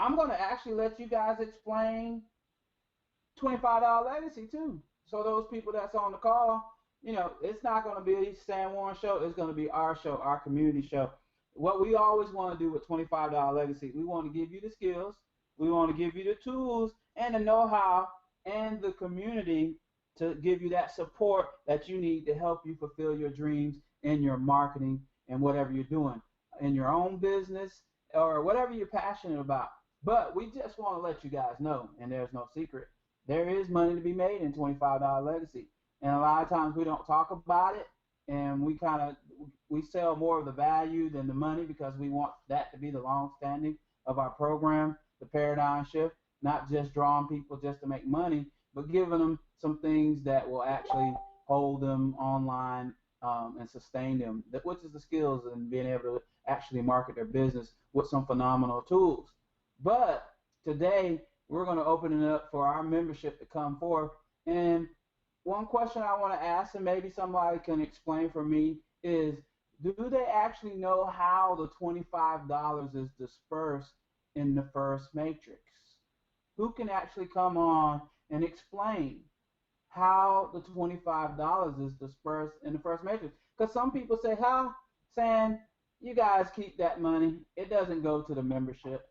I'm going to actually let you guys explain $25 legacy too. So those people that's on the call, you know, it's not going to be a San Juan show. It's going to be our show, our community show. What we always want to do with $25 legacy, we want to give you the skills, we want to give you the tools and the know-how and the community to give you that support that you need to help you fulfill your dreams in your marketing and whatever you're doing in your own business or whatever you're passionate about. But we just want to let you guys know, and there's no secret, there is money to be made in $25 legacy. And a lot of times we don't talk about it, and we sell more of the value than the money because we want that to be the long standing of our program, the paradigm shift, not just drawing people just to make money, but giving them some things that will actually hold them online and sustain them, which is the skills and being able to actually market their business with some phenomenal tools. But today, we're going to open it up for our membership to come forth. And one question I want to ask, and maybe somebody can explain for me, is do they actually know how the $25 is dispersed in the first matrix? Who can actually come on and explain how the $25 is dispersed in the first matrix? Because some people say, huh, San, you guys keep that money. It doesn't go to the membership.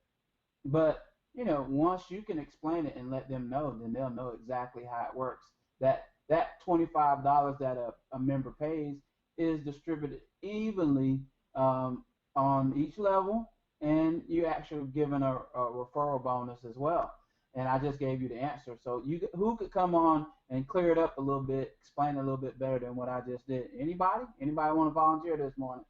But, you know, once you can explain it and let them know, then they'll know exactly how it works. That $25 that a member pays is distributed evenly on each level, and you actually given a referral bonus as well. And I just gave you the answer. So who could come on and clear it up a little bit, explain it a little bit better than what I just did? Anybody? Anybody want to volunteer this morning?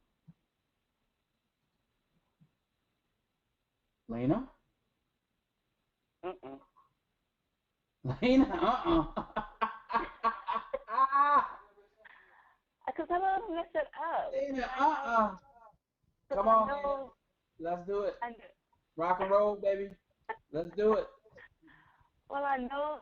Lena? Lena, Because I don't mess it up. Lena, Come on, Lena. Let's do it. Rock and roll, baby. Let's do it. Well, I know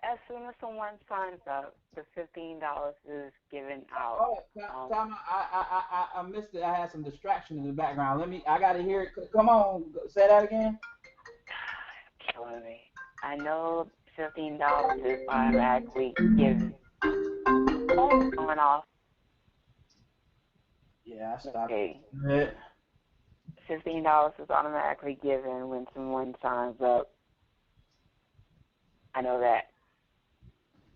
as soon as someone signs up, the $15 is given out. Oh, Tom, I missed it. I had some distraction in the background. I got to hear it. Come on, say that again. Killing me. I know $15 is automatically given. Oh, going off. Yeah, I stopped. Okay. It. $15 is automatically given when someone signs up. I know that.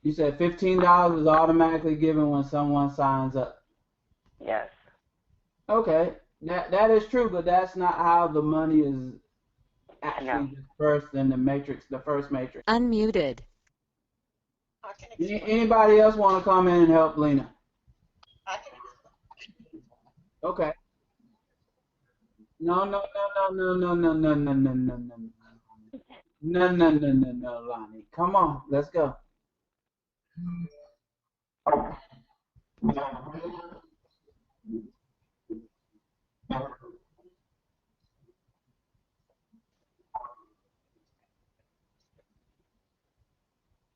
You said $15 is automatically given when someone signs up. Yes. Okay, that is true, but that's not how the money is actually dispersed in the matrix, the first matrix. Unmuted. Anybody else want to come in and help Lena? I can explain. Okay. No, Lonnie. Come on, let's go.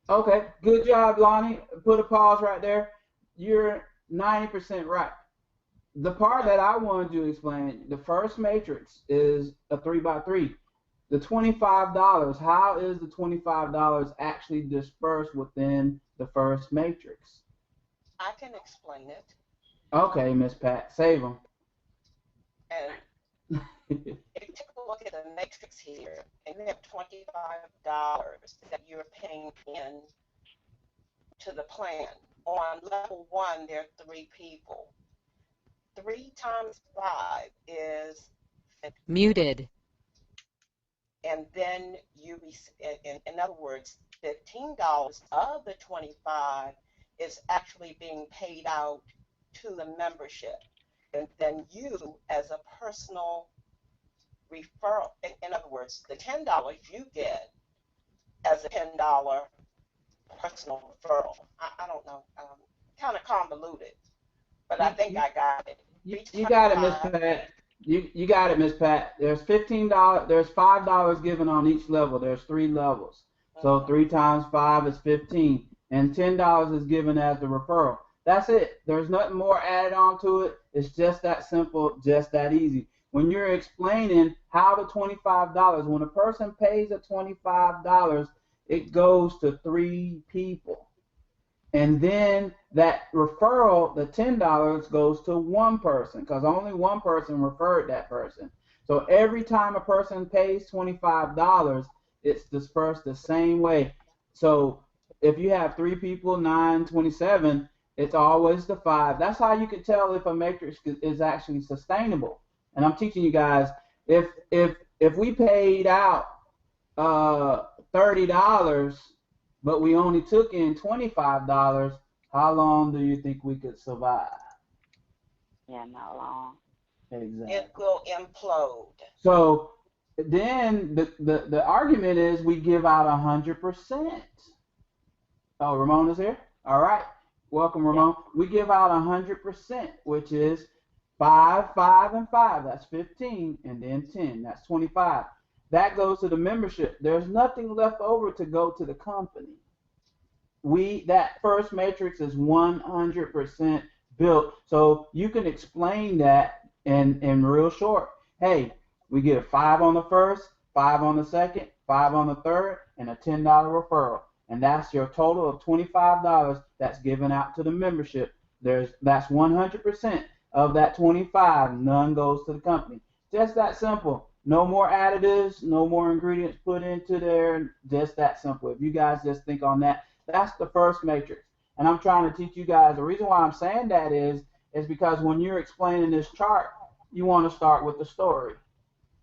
Okay, good job, Lonnie. Put a pause right there. You're 90% right. The part that I wanted to explain, the first matrix is a 3x3. The $25, how is the $25 actually dispersed within the first matrix? I can explain it. Okay, Miss Pat, save them. And if you take a look at the matrix here, and you have $25 that you're paying in to the plan. On level 1, there are 3 people. 3 times 5 is 50. Muted. And then in other words, $15 of the 25 is actually being paid out to the membership. And then you, as a personal referral, in other words, the $10 you get as a $10 personal referral. I don't know, kind of convoluted, but I think I got it. You got it, Miss Pat. You got it, Miss Pat. There's $15. There's $5 given on each level. There's 3 levels. So 3 times 5 is 15, and $10 is given as the referral. That's it. There's nothing more added on to it. It's just that simple, just that easy. when you're explaining how the $25, when a person pays a $25, it goes to 3 people. And then that referral, the $10 goes to 1 person because only 1 person referred that person. So every time a person pays $25, it's dispersed the same way. So if you have 3 people, 9, 27, it's always the 5. That's how you can tell if a matrix is actually sustainable. And I'm teaching you guys, if we paid out $30, but we only took in $25, how long do you think we could survive? Yeah, not long. Exactly. It will implode. So then the argument is we give out 100%. Oh, Ramon is here? All right. Welcome, Ramon. Yeah. We give out 100%, which is 5, 5, and 5. That's 15, and then 10. That's 25. That goes to the membership. There's nothing left over to go to the company. That first matrix is 100% built. So you can explain that in real short. Hey, we give 5 on the first, 5 on the second, 5 on the third, and a $10 referral. And that's your total of $25 that's given out to the membership. That's 100% of that 25. None goes to the company. Just that simple. No more additives, no more ingredients put into there. Just that simple. If you guys just think on that, that's the first matrix. And I'm trying to teach you guys. The reason why I'm saying that is because when you're explaining this chart, you want to start with the story.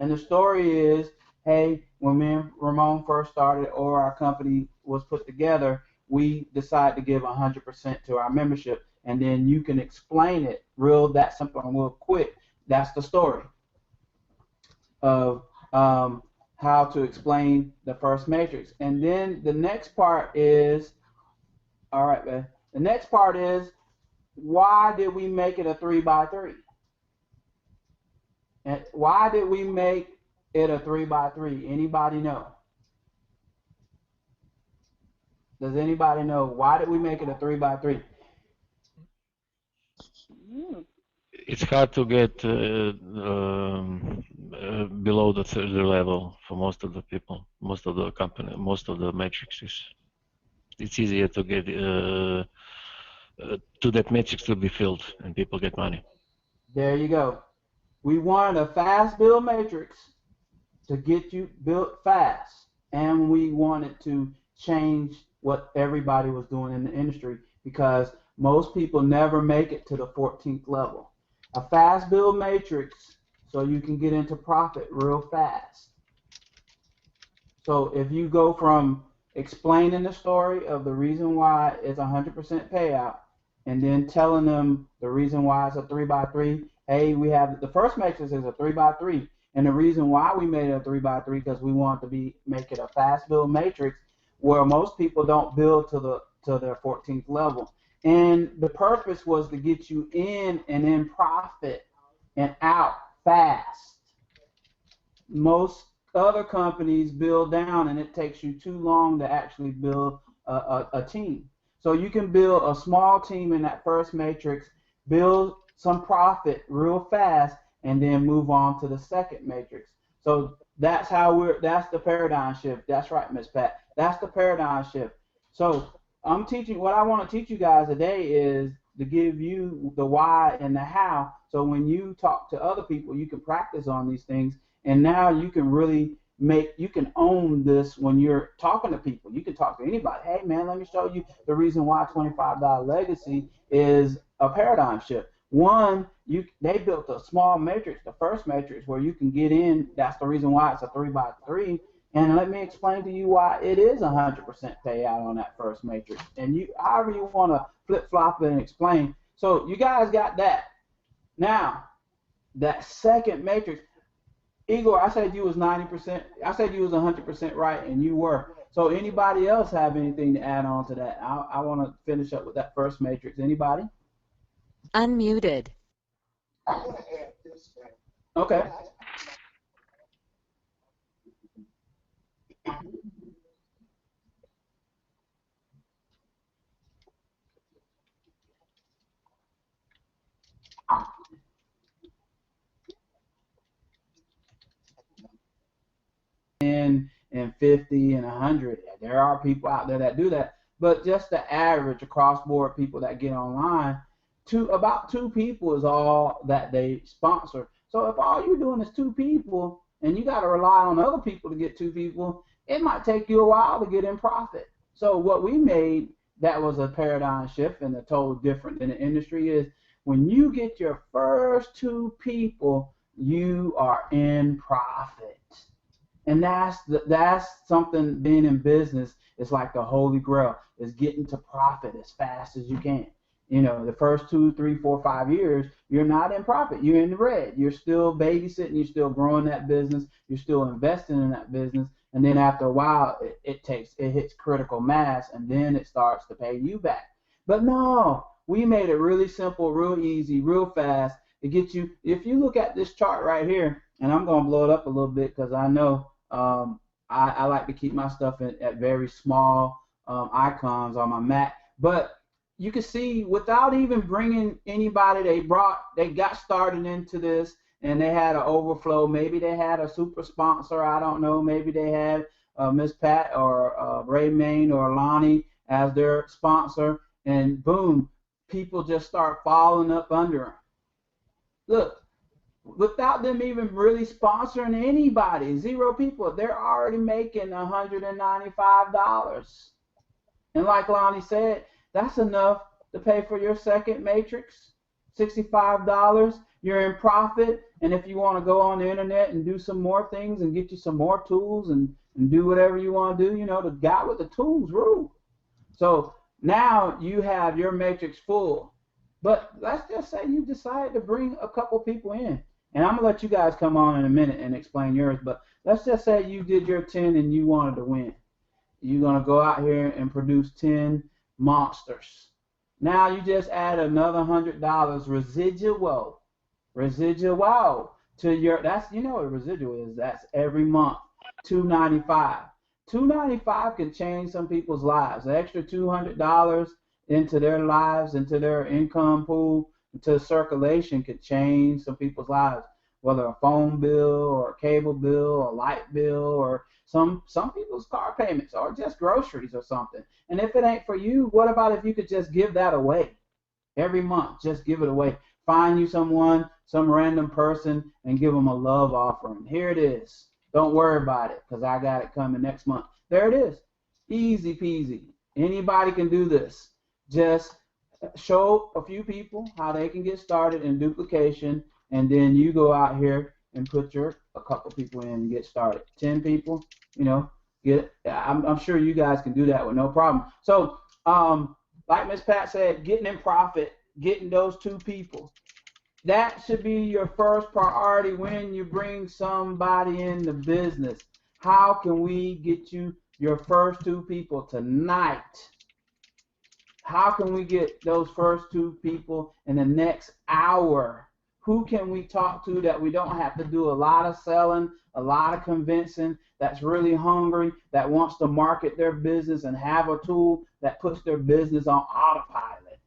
And the story is, hey, when me and Ramon first started or our company was put together, we decided to give 100% to our membership. And then you can explain it that simple and real quick. That's the story of how to explain the first matrix. And then the next part is, all right, man. The next part is, why did we make it a 3x3? And why did we make it a 3x3? Anybody know? Does anybody know why did we make it a 3x3? It's hard to get below the third level for most of the people, most of the company, most of the matrices. It's easier to get to that matrix to be filled and people get money. There you go. We wanted a fast build matrix to get you built fast, and we wanted to change what everybody was doing in the industry because most people never make it to the 14th level. A fast build matrix so you can get into profit real fast. So if you go from explaining the story of the reason why it's 100% payout and then telling them the reason why it's a 3x3, hey, we have the first matrix is a 3x3, and the reason why we made it a 3x3 because we want to make it a fast build matrix where most people don't build to their 14th level. And the purpose was to get you in and in profit and out fast. Most other companies build down and it takes you too long to actually build a team. So you can build a small team in that first matrix, build some profit real fast, and then move on to the second matrix. So that's the paradigm shift. That's right, Miss Pat. That's the paradigm shift. So what I want to teach you guys today is to give you the why and the how. So when you talk to other people, you can practice on these things. And now you can really you can own this when you're talking to people. You can talk to anybody. Hey, man, let me show you the reason why $25 legacy is a paradigm shift. One, they built a small matrix, the first matrix, where you can get in. That's the reason why it's a 3x3. And let me explain to you why it is 100% payout on that first matrix. And however you want to flip-flop it and explain. So you guys got that. Now, that second matrix, Igor, I said you was 90%. I said you was 100% right, and you were. So anybody else have anything to add on to that? I want to finish up with that first matrix. Anybody? Unmuted. Okay. and 50 and 100. There are people out there that do that, but just the average across board people that get online, about 2 people is all that they sponsor. So if all you're doing is 2 people and you got to rely on other people to get 2 people, it might take you a while to get in profit. So what we made that was a paradigm shift and a total different in the industry is when you get your first 2 people, you are in profit. And that's something, being in business is like the holy grail, is getting to profit as fast as you can. You know, the first 2, 3, 4, 5 years, you're not in profit. You're in the red. You're still babysitting. You're still growing that business. You're still investing in that business. And then after a while, it hits critical mass, and then it starts to pay you back. But no, we made it really simple, real easy, real fast. It gets you, if you look at this chart right here, and I'm going to blow it up a little bit because I know I like to keep my stuff at very small icons on my Mac. But you can see without even bringing anybody, they got started into this and they had an overflow. Maybe they had a super sponsor. I don't know. Maybe they had Miss Pat or Ray Main or Lonnie as their sponsor, and boom, people just start following up under them. Look, without them even really sponsoring anybody, 0 people, they're already making $195. And like Lonnie said, that's enough to pay for your second matrix, $65. You're in profit, and if you want to go on the internet and do some more things and get you some more tools and do whatever you want to do, you know, the guy with the tools rule. So now you have your matrix full. But let's just say you decide to bring a couple people in. And I'm going to let you guys come on in a minute and explain yours, but let's just say you did your 10 and you wanted to win. You're going to go out here and produce 10 monsters. Now you just add another $100 residual to your, that's, you know what a residual is, that's every month, $295. $295 can change some people's lives. The extra $200 into their lives, into their income pool, into circulation could change some people's lives, whether a phone bill or a cable bill or a light bill or some people's car payments or just groceries or something. And if it ain't for you, what about if you could just give that away every month? Just give it away. Find you someone, some random person, and give them a love offering. Here it is. Don't worry about it because I got it coming next month. There it is. Easy peasy. Anybody can do this. Just show a few people how they can get started in duplication, and then you go out here and put a couple people in and get started. 10 people, you know, I'm sure you guys can do that with no problem. So, like Miss Pat said, getting in profit, getting those 2 people, that should be your first priority when you bring somebody in the business. How can we get you your first 2 people tonight? How can we get those first 2 people in the next hour? Who can we talk to that we don't have to do a lot of selling, a lot of convincing, that's really hungry, that wants to market their business and have a tool that puts their business on autopilot?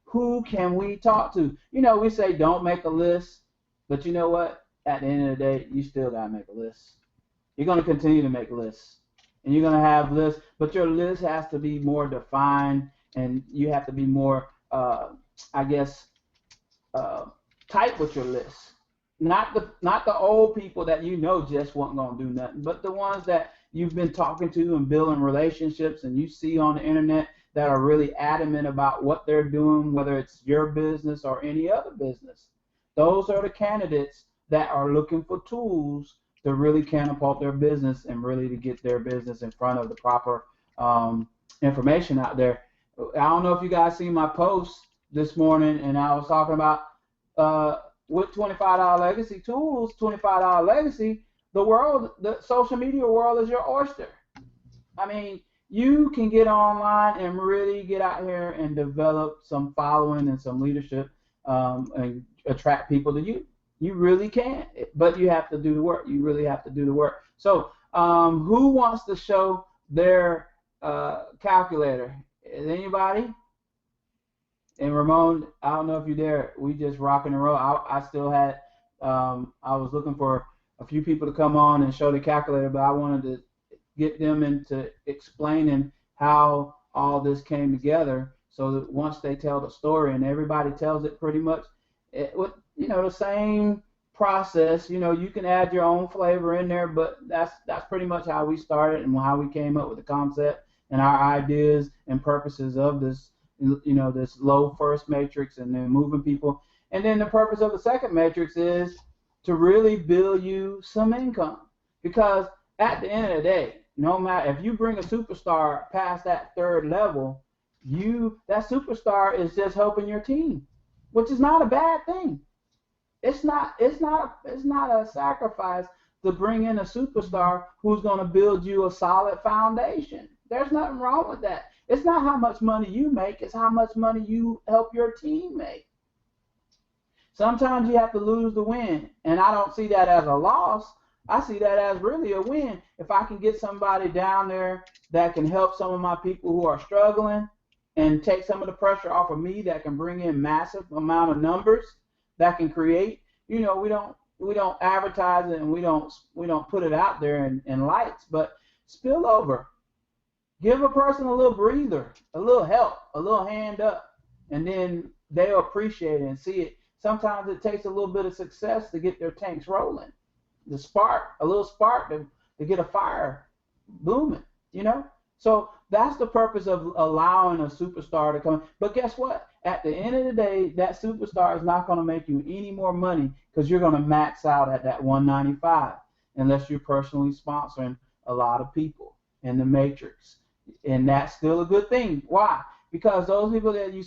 Who can we talk to? You know, we say don't make a list, but you know what? At the end of the day, you still got to make a list. You're going to continue to make lists, and you're going to have lists, but your list has to be more defined, and you have to be more, tight with your list. Not the old people that you know just weren't going to do nothing, but the ones that you've been talking to and building relationships and you see on the internet that are really adamant about what they're doing, whether it's your business or any other business. Those are the candidates that are looking for tools to really catapult their business and really to get their business in front of the proper information out there. I don't know if you guys seen my post this morning, and I was talking about with $25 legacy tools, $25 legacy, the social media world is your oyster. I mean, you can get online and really get out here and develop some following and some leadership and attract people to you. You really can, but you have to do the work. You really have to do the work. So who wants to show their calculator? Is anybody? And Ramon, I don't know if you're there. We just rocking and roll. I still had, I was looking for a few people to come on and show the calculator, but I wanted to get them into explaining how all this came together, so that once they tell the story and everybody tells it pretty much with the same process. You can add your own flavor in there, but that's pretty much how we started and how we came up with the concept and our ideas and purposes of this this low first matrix, and then moving people. And then the purpose of the second matrix is to really build you some income, because at the end of the day, no matter if you bring a superstar past that third level, that superstar is just helping your team, which is not a bad thing. It's not a sacrifice to bring in a superstar who's going to build you a solid foundation. There's nothing wrong with that. It's not how much money you make, it's how much money you help your team make. Sometimes you have to lose to win, and I don't see that as a loss. I see that as really a win. If I can get somebody down there that can help some of my people who are struggling and take some of the pressure off of me, that can bring in massive amount of numbers, that can create, we don't advertise it, and we don't put it out there in lights, but spill over. Give a person a little breather, a little help, a little hand up, and then they'll appreciate it and see it. Sometimes it takes a little bit of success to get their tanks rolling. A little spark to get a fire booming, So that's the purpose of allowing a superstar to come. But guess what? At the end of the day, that superstar is not going to make you any more money, because you're going to max out at that 195 unless you're personally sponsoring a lot of people in the matrix. And that's still a good thing. Why? Because those people that you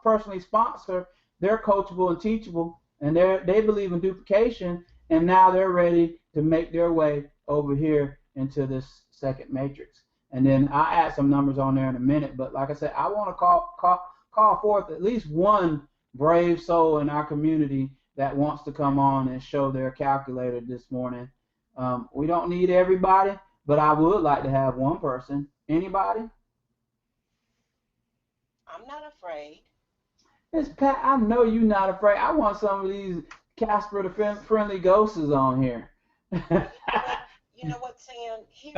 personally sponsor, they're coachable and teachable, and they believe in duplication, and now they're ready to make their way over here into this second matrix. And then I'll add some numbers on there in a minute, but like I said, I want to call forth at least one brave soul in our community that wants to come on and show their calculator this morning. We don't need everybody, but I would like to have one person. Anybody? I'm not afraid. It's Pat. I know you're not afraid. I want some of these Casper the Friendly Ghosts on here. You know what, Sam? Here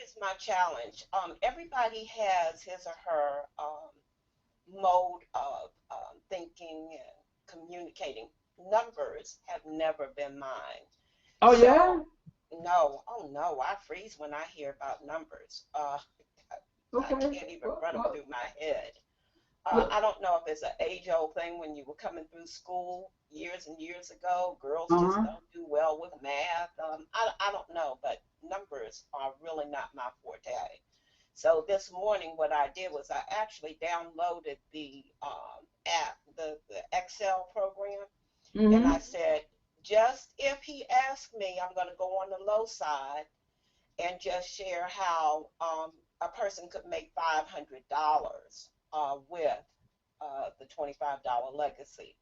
is my challenge. Everybody has his or her mode of thinking and communicating. Numbers have never been mine. Oh, so, yeah? No. Oh, no. I freeze when I hear about numbers. Okay. I can't even run them through my head. I don't know if it's an age-old thing when you were coming through school years and years ago. Girls just don't do well with math. I don't know, but numbers are really not my forte. So this morning what I did was I actually downloaded the app, the Excel program, and I said, just if he asks me, I'm going to go on the low side and just share how a person could make $500 with the $25 legacy.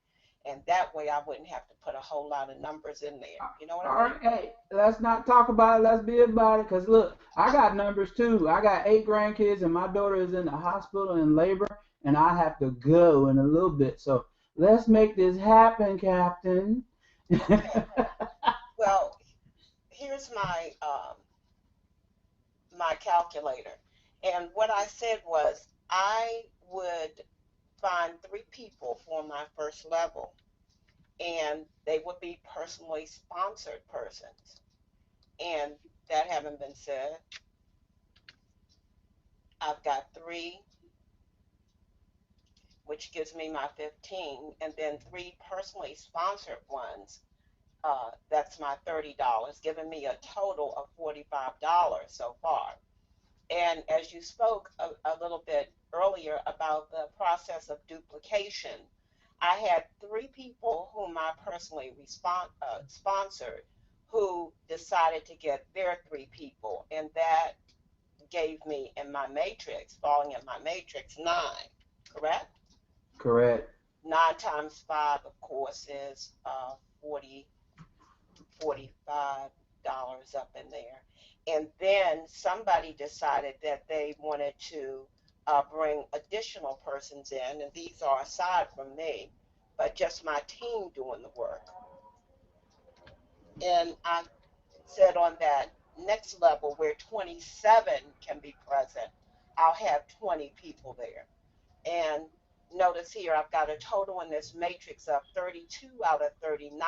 And that way I wouldn't have to put a whole lot of numbers in there. You know what I mean? All right, hey, let's not talk about it. Let's be about it. Because, look, I got numbers, too. I got 8 grandkids, and my daughter is in the hospital in labor, and I have to go in a little bit. So let's make this happen, Captain. Okay. Well, here's my my calculator. And what I said was I would find 3 people for my first level, and they would be personally sponsored persons. And that having been said, I've got 3, which gives me my 15, and then 3 personally sponsored ones. That's my $30, giving me a total of $45 so far. And as you spoke a little bit earlier about the process of duplication, I had 3 people whom I personally sponsored who decided to get their 3 people, and that gave me in my matrix, falling in my matrix, 9, correct? Correct. 9 times 5, of course, is $45 up in there. And then somebody decided that they wanted to bring additional persons in, and these are aside from me, but just my team doing the work. And I said on that next level where 27 can be present, I'll have 20 people there. And notice here, I've got a total in this matrix of 32 out of 39,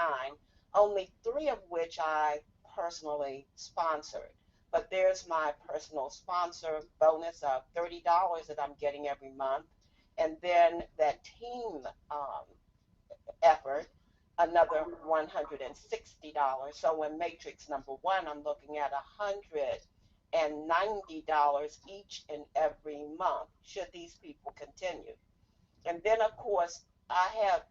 only 3 of which I personally sponsored. But there's my personal sponsor bonus of $30 that I'm getting every month. And then that team effort, another $160. So in matrix number 1, I'm looking at $190 each and every month, should these people continue. And then, of course, I have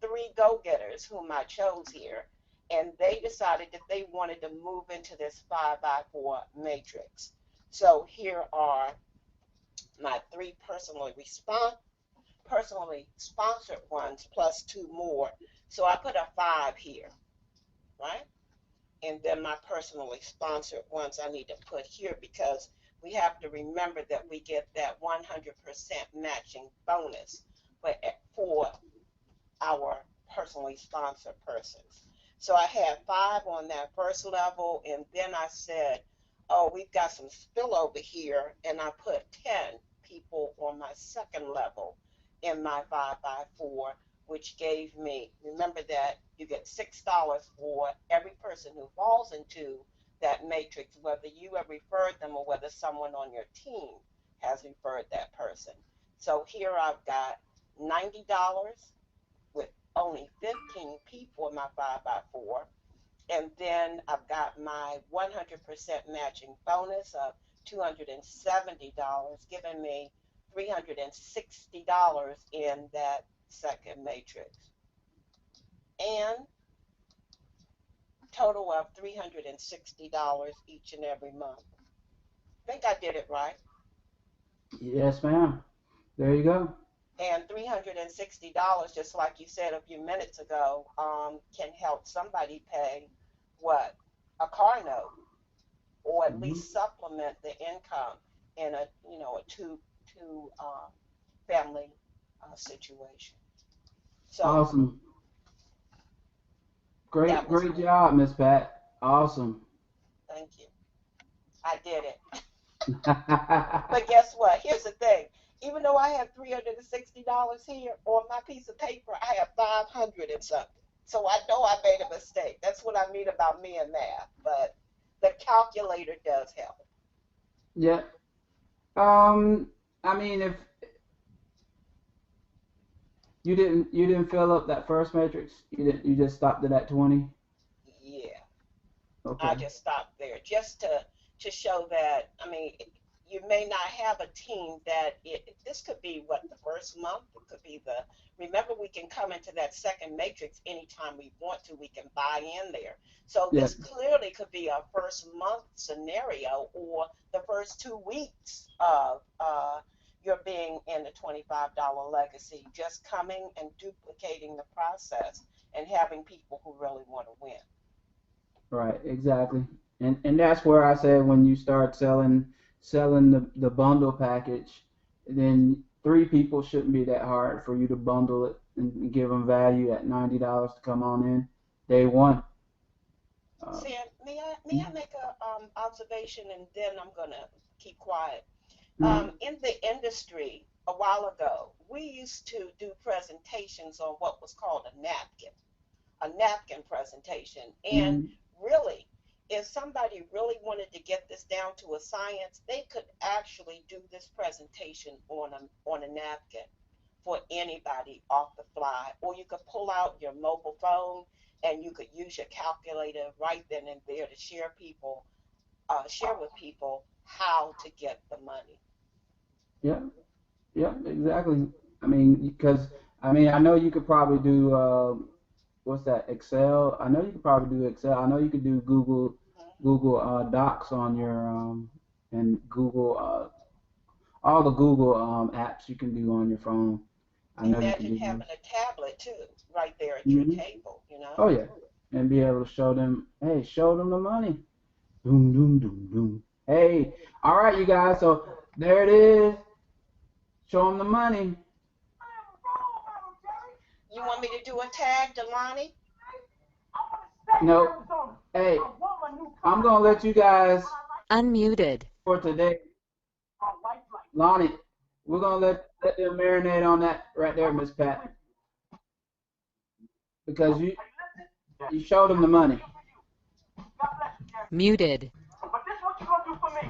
3 go-getters whom I chose here, and they decided that they wanted to move into this 5x4 matrix. So here are my 3 personally sponsored ones plus 2 more. So I put a 5 here, right? And then my personally sponsored ones I need to put here, because we have to remember that we get that 100% matching bonus for our personally sponsored persons. So I had 5 on that first level, and then I said, oh, we've got some spillover here, and I put 10 people on my second level in my 5x4, which gave me, remember that you get $6 for every person who falls into that matrix, whether you have referred them or whether someone on your team has referred that person. So here I've got $90 with only 15 people in my 5x4. And then I've got my 100% matching bonus of $270, giving me $360 in that second matrix. And total of $360 each and every month. I think I did it right. Yes, ma'am. There you go. And $360, just like you said a few minutes ago, can help somebody pay what? A car note, or at least supplement the income in a two family situation. So Awesome. Great job, Miss Pat. Awesome. Thank you. I did it. But guess what? Here's the thing. Even though I have $360 here on my piece of paper, I have 500 and something. So I know I made a mistake. That's what I mean about me and math. But the calculator does help. Yeah. I mean, if you didn't fill up that first matrix, you just stopped it at 20. Yeah. Okay. I just stopped there just to show that, I mean, you may not have a team that this could be what, the first month, it could be remember we can come into that second matrix anytime we want to, we can buy in there. So this clearly could be a first month scenario, or the first 2 weeks of your being in the $25 legacy, just coming and duplicating the process and having people who really want to win. Right, exactly. And that's where I said when you start selling the bundle package, then 3 people shouldn't be that hard for you to bundle it and give them value at $90 to come on in day one. Sam, may I make a observation, and then I'm gonna keep quiet. In the industry a while ago, we used to do presentations on what was called a napkin presentation, and really, if somebody really wanted to get this down to a science, they could actually do this presentation on a napkin for anybody off the fly. Or you could pull out your mobile phone and you could use your calculator right then and there to share with people how to get the money. Yeah, exactly. I mean, because I know you could probably do what's that, Excel? I know you could probably do Excel. I know you could do Google Docs on your and Google all the Google apps you can do on your phone. I know you can Imagine do having those. a tablet too, right there at your table, Oh yeah, and be able to show them the money. Doom doom doom doom. Hey, all right, you guys. So there it is. Show them the money. You want me to do a tag, Delani? No. Hey, I'm gonna let you guys Unmuted. for today. Lonnie, we're gonna let them marinate on that right there, Miss Pat, because you showed them the money. Muted.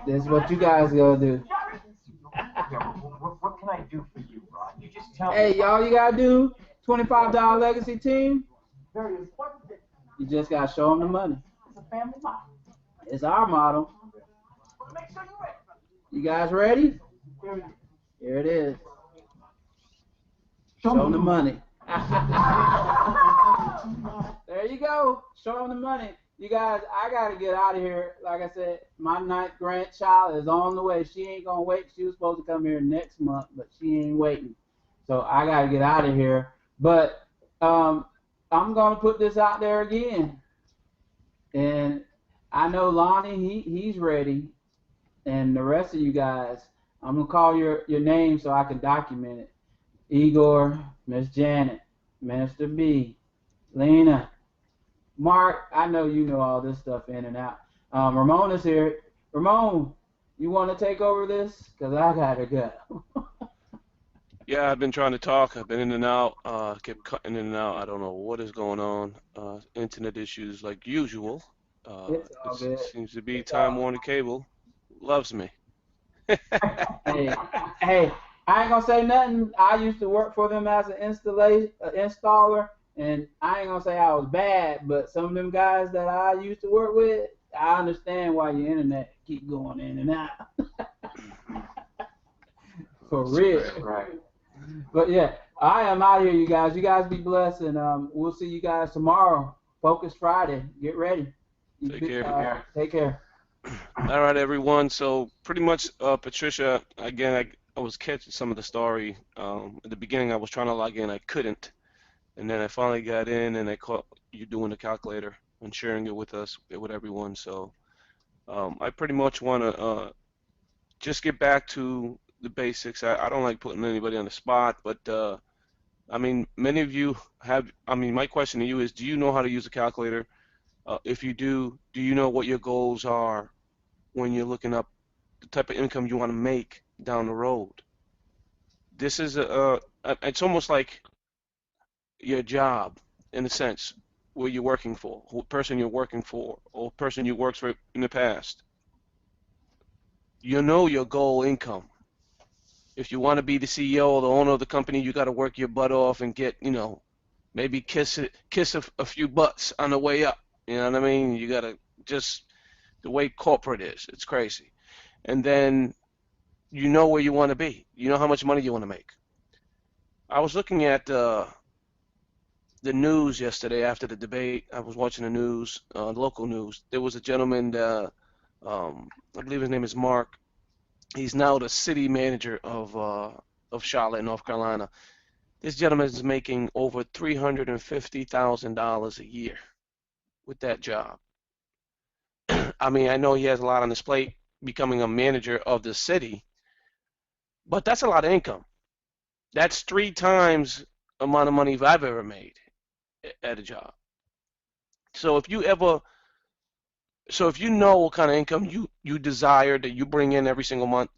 This is what you guys gotta do. What can I do for you, Ron? You just tell me. Hey, all you gotta do, $25 legacy team. You just gotta show them the money. It's our model. You guys ready? Here it is. Show them the money. There you go. Show them the money. You guys, I got to get out of here. Like I said, my 9th grandchild is on the way. She ain't going to wait. She was supposed to come here next month, but she ain't waiting. So I got to get out of here. But I'm going to put this out there again. And I know Lonnie, he's ready. And the rest of you guys, I'm going to call your name so I can document it. Igor, Miss Janet, Minister B, Lena, Mark, I know you know all this stuff in and out. Ramon is here. Ramon, you want to take over this? Because I got to go. Yeah, I've been trying to talk. I've been in and out. Kept cutting in and out. I don't know what is going on. Internet issues like usual. It's all good. It seems to be Time Warner Cable. Loves me. Hey, I ain't going to say nothing. I used to work for them as an installer. And I ain't gonna say I was bad, but some of them guys that I used to work with, I understand why your internet keep going in and out. For real. Right. But yeah, I am out here, you guys. You guys be blessed, and we'll see you guys tomorrow. Focus Friday. Get ready. Take care. Take care. All right, everyone. So pretty much, Patricia, again, I was catching some of the story. At the beginning, I was trying to log in. I couldn't. And then I finally got in, and I caught you doing the calculator and sharing it with us, with everyone. So I pretty much want to just get back to the basics. I don't like putting anybody on the spot, but I mean, many of you have. I mean, my question to you is, do you know how to use a calculator? If you do you know what your goals are when you're looking up the type of income you want to make down the road? This is it's almost like your job, in a sense, where you're working for, who person you're working for, or person you worked for in the past. You know your goal income. If you want to be the CEO or the owner of the company, you got to work your butt off and get, maybe kiss a few butts on the way up. You know what I mean? You got to just, the way corporate is, it's crazy. And then you know where you want to be. You know how much money you want to make. I was looking at the news yesterday after the debate. I was watching the news, local news. There was a gentleman, I believe his name is Mark. He's now the city manager of Charlotte, North Carolina. This gentleman is making over $350,000 a year with that job. I mean, I know he has a lot on his plate becoming a manager of the city, but that's a lot of income. That's 3 times the amount of money I've ever made at a job. So if you know what kind of income you desire that you bring in every single month,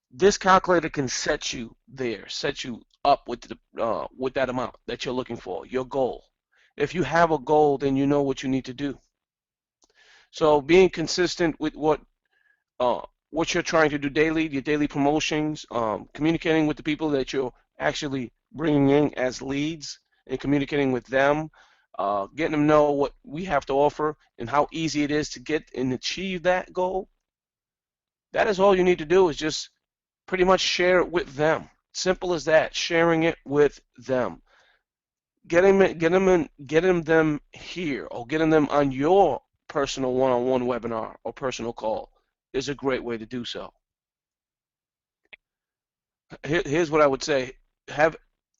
this calculator can set you there, set you up with that amount that you're looking for, your goal. If you have a goal, then you know what you need to do. So being consistent with what you're trying to do daily, your daily promotions, communicating with the people that you're actually bringing in as leads and communicating with them, getting them to know what we have to offer and how easy it is to get and achieve that goal. That is all you need to do, is just pretty much share it with them. Simple as that, sharing it with them. Getting them here, or getting them on your personal one-on-one webinar or personal call is a great way to do so. Here's what I would say.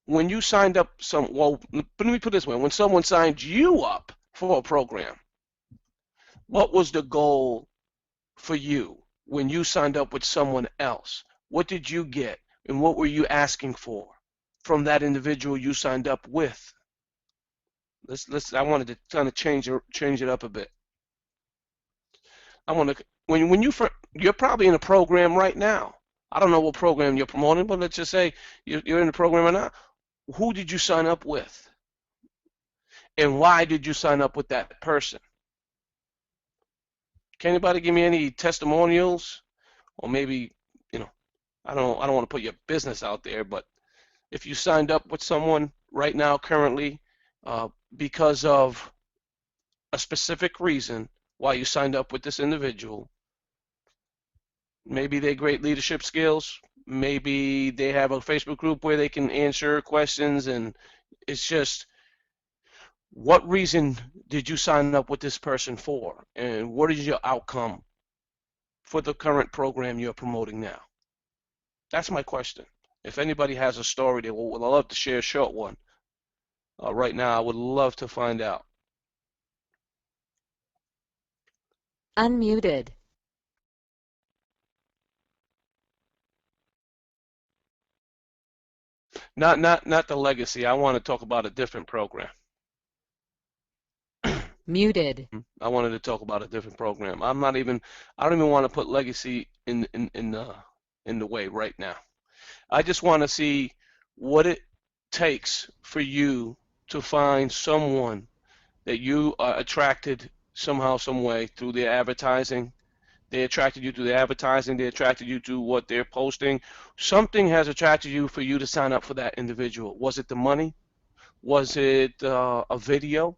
When you signed up let me put it this way. When someone signed you up for a program, what was the goal for you when you signed up with someone else? What did you get, and what were you asking for from that individual you signed up with? I wanted to kind of change it up a bit. I want to when you're probably in a program right now. I don't know what program you're promoting, but let's just say you're in the program right now. Who did you sign up with? And why did you sign up with that person? Can anybody give me any testimonials? Or maybe, I don't want to put your business out there, but if you signed up with someone right now currently because of a specific reason why you signed up with this individual, maybe they great leadership skills, maybe they have a Facebook group where they can answer questions, and it's just, what reason did you sign up with this person for, and what is your outcome for the current program you're promoting now? That's my question. If anybody has a story, they would love to share a short one. Right now, I would love to find out. Unmuted. Not the legacy. I want to talk about a different program. Muted. I wanted to talk about a different program. I don't even want to put legacy in the way right now. I just want to see what it takes for you to find someone that you are attracted somehow, some way through their advertising. They attracted you to the advertising. They attracted you to what they're posting. Something has attracted you for you to sign up for that individual. Was it the money? Was it a video?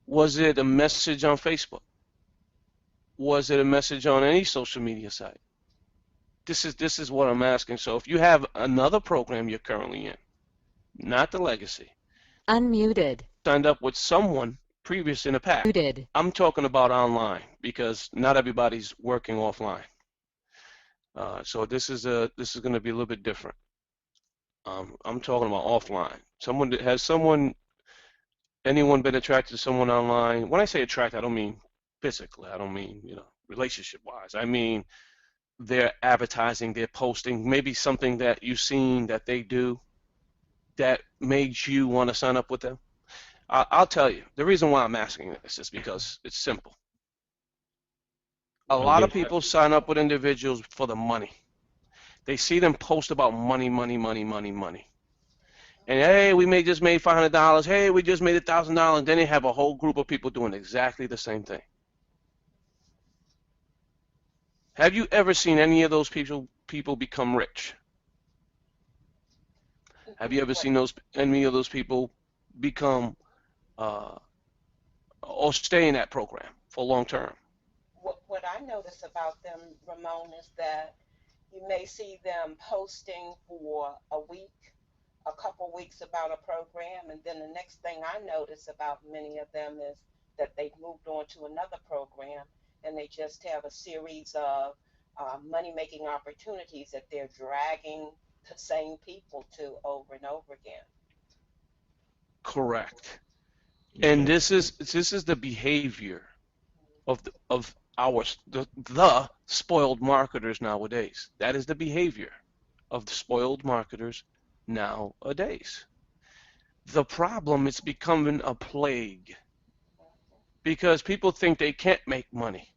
Was it a message on Facebook? Was it a message on any social media site? This is what I'm asking. So if you have another program you're currently in, not the legacy, Unmuted. signed up with someone previous in the past. Muted. I'm talking about online because not everybody's working offline. So this is going to be a little bit different. I'm talking about offline. Anyone been attracted to someone online? When I say attracted, I don't mean physically. I don't mean, relationship-wise. I mean they're advertising, they're posting, maybe something that you've seen that they do that made you want to sign up with them. I'll tell you, the reason why I'm asking this is because it's simple. A lot of people sign up with individuals for the money. They see them post about money, money, money, money, money. And hey, just made $500. Hey, we just made $1,000. Then they have a whole group of people doing exactly the same thing. Have you ever seen any of those people become rich? Have you ever seen any of those people become or stay in that program for long term? What I notice about them, Ramon, is that you may see them posting for a week, a couple weeks about a program, and then the next thing I notice about many of them is that they've moved on to another program, and they just have a series of money-making opportunities that they're dragging the same people to over and over again. Correct. And this is the behavior of the spoiled marketers nowadays. That is the behavior of the spoiled marketers nowadays. The problem is becoming a plague because people think they can't make money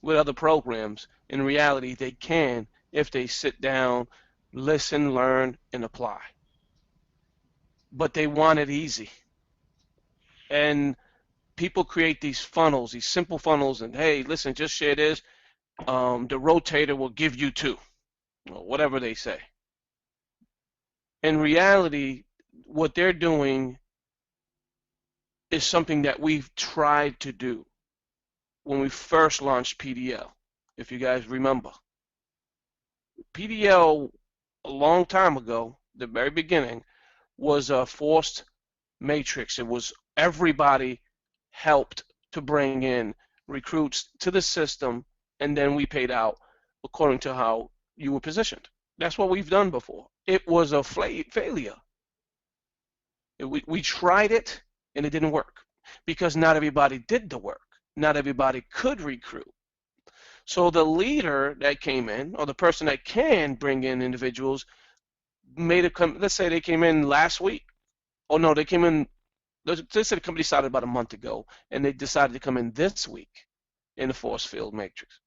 with other programs. In reality, they can if they sit down, listen, learn, and apply. But they want it easy. And people create these funnels, these simple funnels, and hey, listen, just share this. The rotator will give you 2, or whatever they say. In reality, what they're doing is something that we've tried to do when we first launched PDL, if you guys remember. PDL, a long time ago, the very beginning, was a forced matrix. It was everybody helped to bring in recruits to the system, and then we paid out according to how you were positioned. That's what we've done before. It was a failure. We tried it, and it didn't work because not everybody did the work. Not everybody could recruit. So the leader that came in, or the person that can bring in individuals, let's say they came in last week. Oh no, they came in Let's say the company started about a month ago, and they decided to come in this week in the force field matrix.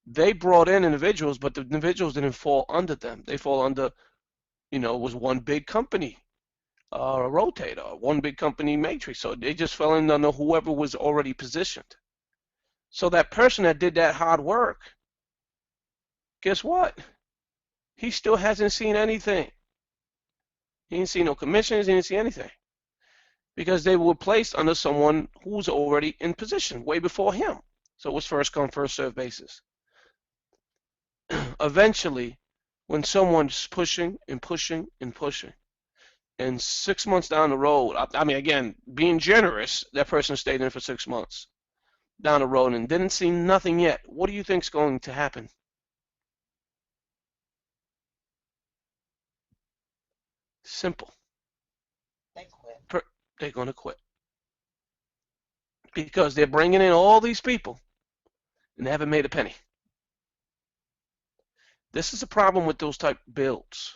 They brought in individuals, but the individuals didn't fall under them. They fall under, it was one big company, rotator, one big company matrix. So they just fell in under whoever was already positioned. So that person that did that hard work, guess what? He still hasn't seen anything. He didn't see no commissions, he didn't see anything. Because they were placed under someone who's already in position way before him. So it was first come, first served basis. Eventually, when someone's pushing and pushing and pushing, and 6 months down the road, I mean, again, being generous, that person stayed in for 6 months down the road and didn't see nothing yet. What do you think's going to happen? Simple. They quit. They're going to quit. Because they're bringing in all these people and they haven't made a penny. This is a problem with those type builds.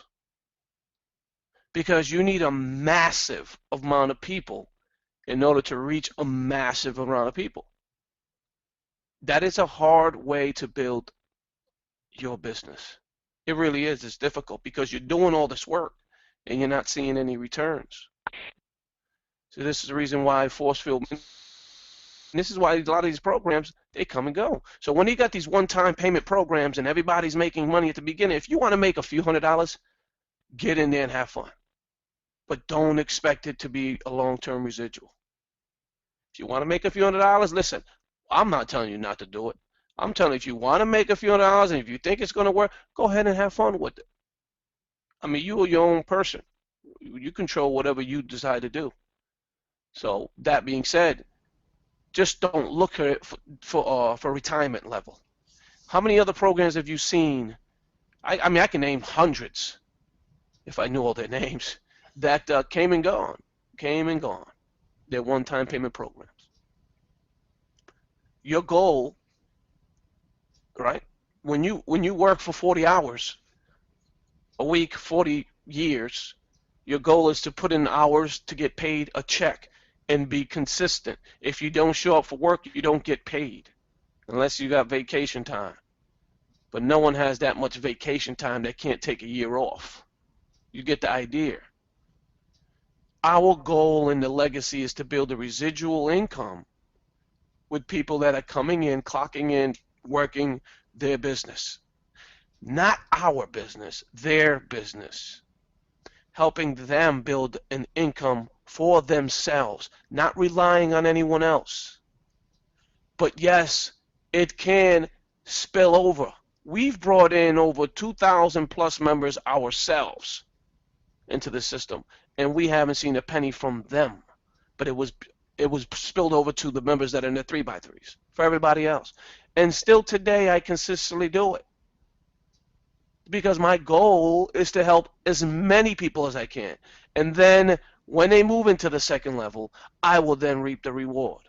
Because you need a massive amount of people in order to reach a massive amount of people. That is a hard way to build your business. It really is. It's difficult because you're doing all this work and you're not seeing any returns. So this is the reason why force field, this is why a lot of these programs, they come and go. So when you got these one-time payment programs and everybody's making money at the beginning, if you want to make a few $100s, get in there and have fun. But don't expect it to be a long-term residual. If you want to make a few $100s, listen, I'm not telling you not to do it. I'm telling you, if you want to make a few $100s and if you think it's going to work, go ahead and have fun with it. I mean, you are your own person. You control whatever you decide to do. So that being said, just don't look at it for retirement level. How many other programs have you seen? I mean, I can name hundreds if I knew all their names that came and gone. They're one-time payment programs. Your goal, right? When you work for 40 hours a week, 40 years, your goal is to put in hours to get paid a check and be consistent. If you don't show up for work, you don't get paid unless you got vacation time. But no one has that much vacation time that can't take a year off. You get the idea. Our goal in the legacy is to build a residual income with people that are coming in, clocking in, working their business. Not our business, their business. Helping them build an income for themselves, not relying on anyone else. But yes, it can spill over. We've brought in over 2,000 plus members ourselves into the system, and we haven't seen a penny from them. But it was spilled over to the members that are in the 3x3s for everybody else. And still today, I consistently do it. Because my goal is to help as many people as I can. And then when they move into the second level, I will then reap the reward.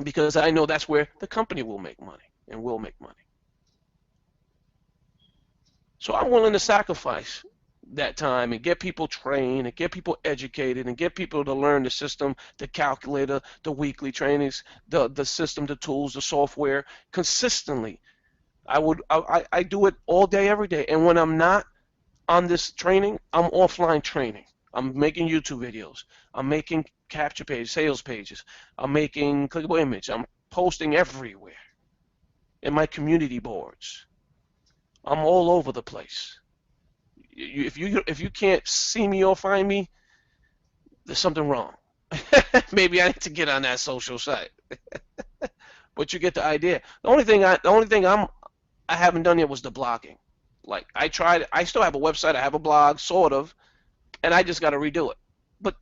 Because I know that's where the company will make money and will make money. So I'm willing to sacrifice that time and get people trained and get people educated and get people to learn the system, the calculator, the weekly trainings, the system, the tools, the software consistently. I do it all day, every day. And when I'm not on this training, I'm offline training. I'm making YouTube videos. I'm making capture pages, sales pages. I'm making clickable image. I'm posting everywhere in my community boards. I'm all over the place. If you can't see me or find me, there's something wrong. Maybe I need to get on that social site. But you get the idea. The only thing I haven't done yet was the blogging. Like I tried, I still have a website, I have a blog, sort of, and I just got to redo it. But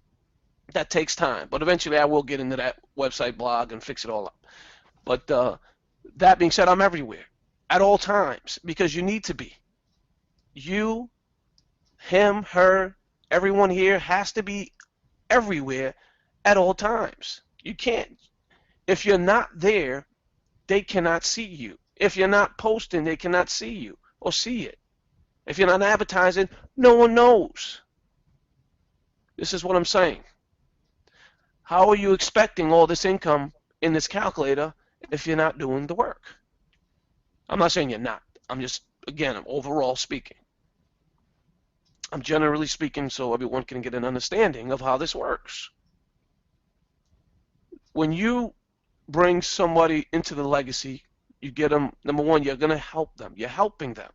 that takes time. But eventually I will get into that website blog and fix it all up. But that being said, I'm everywhere at all times because you need to be. You, him, her, everyone here has to be everywhere at all times. You can't. If you're not there, they cannot see you. If you're not posting, they cannot see you or see it. If you're not advertising, no one knows. This is what I'm saying. How are you expecting all this income in this calculator if you're not doing the work? I'm not saying you're not. I'm just, again, I'm overall speaking. I'm generally speaking so everyone can get an understanding of how this works. When you bring somebody into the legacy, you get them, number one, you're going to help them. You're helping them.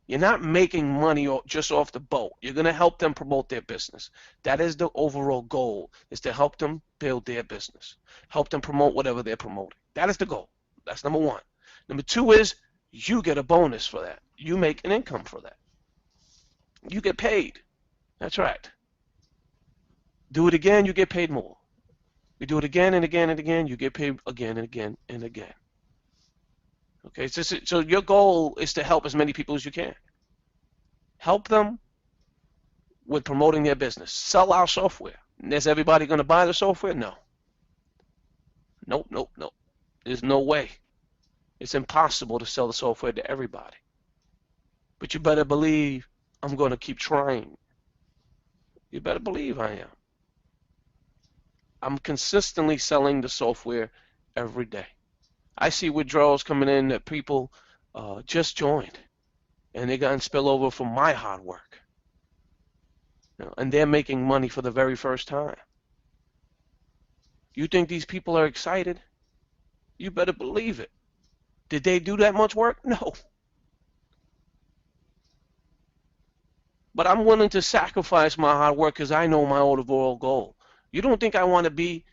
You're not making money just off the boat. You're going to help them promote their business. That is the overall goal, is to help them build their business. Help them promote whatever they're promoting. That is the goal. That's number one. Number two is you get a bonus for that. You make an income for that. You get paid. That's right. Do it again, you get paid more. You do it again and again and again, you get paid again and again and again. Okay, so your goal is to help as many people as you can. Help them with promoting their business. Sell our software. Is everybody going to buy the software? No. Nope, nope, nope. There's no way. It's impossible to sell the software to everybody. But you better believe I'm going to keep trying. You better believe I am. I'm consistently selling the software every day. I see withdrawals coming in that people just joined, and they got spillover from my hard work. And they're making money for the very first time. You think these people are excited? You better believe it. Did they do that much work? No. But I'm willing to sacrifice my hard work because I know my overall goal. You don't think I want to be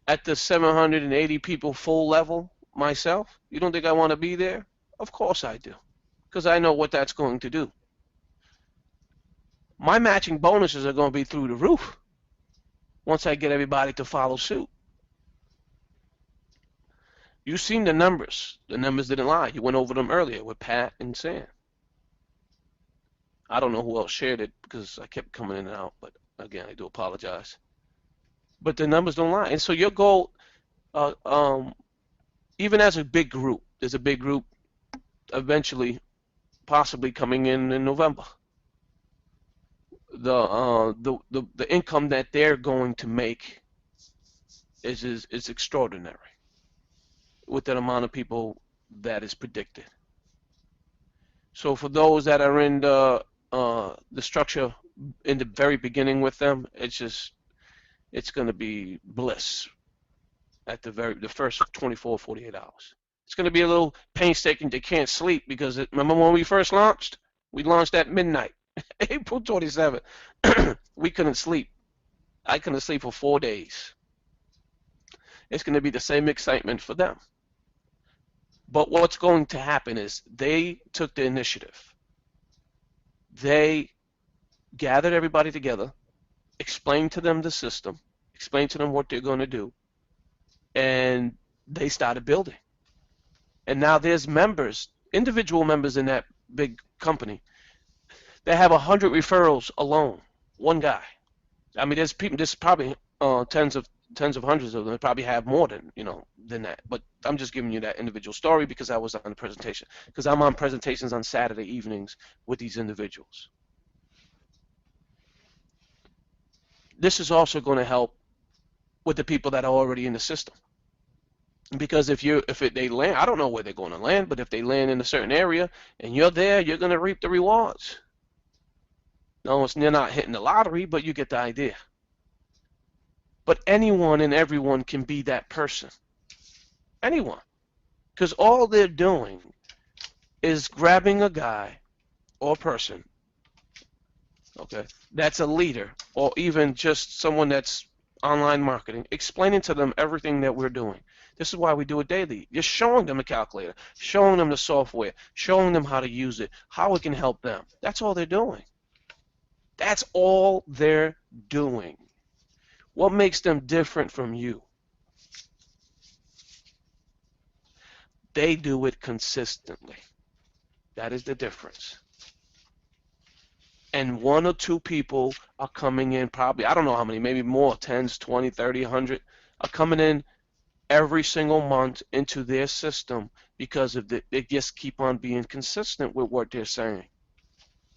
at the 780 people full level myself? You don't think I want to be there? Of course I do, because I know what that's going to do. My matching bonuses are going to be through the roof once I get everybody to follow suit. You've seen the numbers. The numbers didn't lie. You went over them earlier with Pat and Sam. I don't know who else shared it because I kept coming in and out, but again, I do apologize. But the numbers don't lie. And so your goal, even as a big group, there's a big group eventually possibly coming in November. The income that they're going to make is extraordinary with that amount of people that is predicted. So for those that are in the structure in the very beginning with them, it's going to be bliss at the first 24, 48 hours. It's going to be a little painstaking. They can't sleep because remember when we first launched? We launched at midnight, April 27th. We couldn't sleep. I couldn't sleep for 4 days. It's going to be the same excitement for them. But what's going to happen is they took the initiative. They gathered everybody together, explained to them the system, explained to them what they're going to do, and they started building. And now there's members, individual members in that big company that have 100 referrals alone. One guy. I mean, there's people. There's probably tens of hundreds of them. They probably have more than that. But I'm just giving you that individual story because I was on the presentation. Because I'm on presentations on Saturday evenings with these individuals. This is also going to help with the people that are already in the system. Because if they land, I don't know where they're going to land, but if they land in a certain area and you're there, you're going to reap the rewards. No, you're not hitting the lottery, but you get the idea. But anyone and everyone can be that person. Anyone. Because all they're doing is grabbing a guy or person, okay, that's a leader or even just someone that's online marketing, explaining to them everything that we're doing. This is why we do it daily. You're showing them a calculator, showing them the software, showing them how to use it, how it can help them. That's all they're doing. That's all they're doing. What makes them different from you? They do it consistently. That is the difference. And 1 or 2 people are coming in probably, I don't know how many, maybe more, 10s, 20, 30, 100, are coming in every single month into their system because of they just keep on being consistent with what they're saying.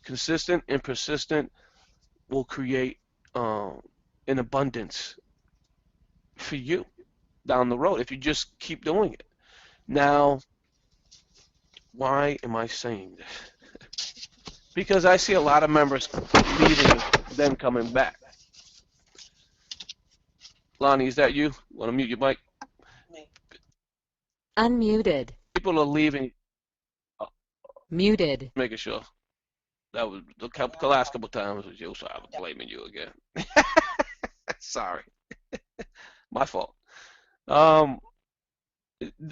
Consistent and persistent will create in abundance for you down the road if you just keep doing it. Now, why am I saying this? Because I see a lot of members leaving, then coming back. Lonnie, is that you? Want to mute your mic? Me. Unmuted. People are leaving. Oh, Muted. making sure. That was the last couple times was you, so I'm blaming you again. Sorry, my fault. Um,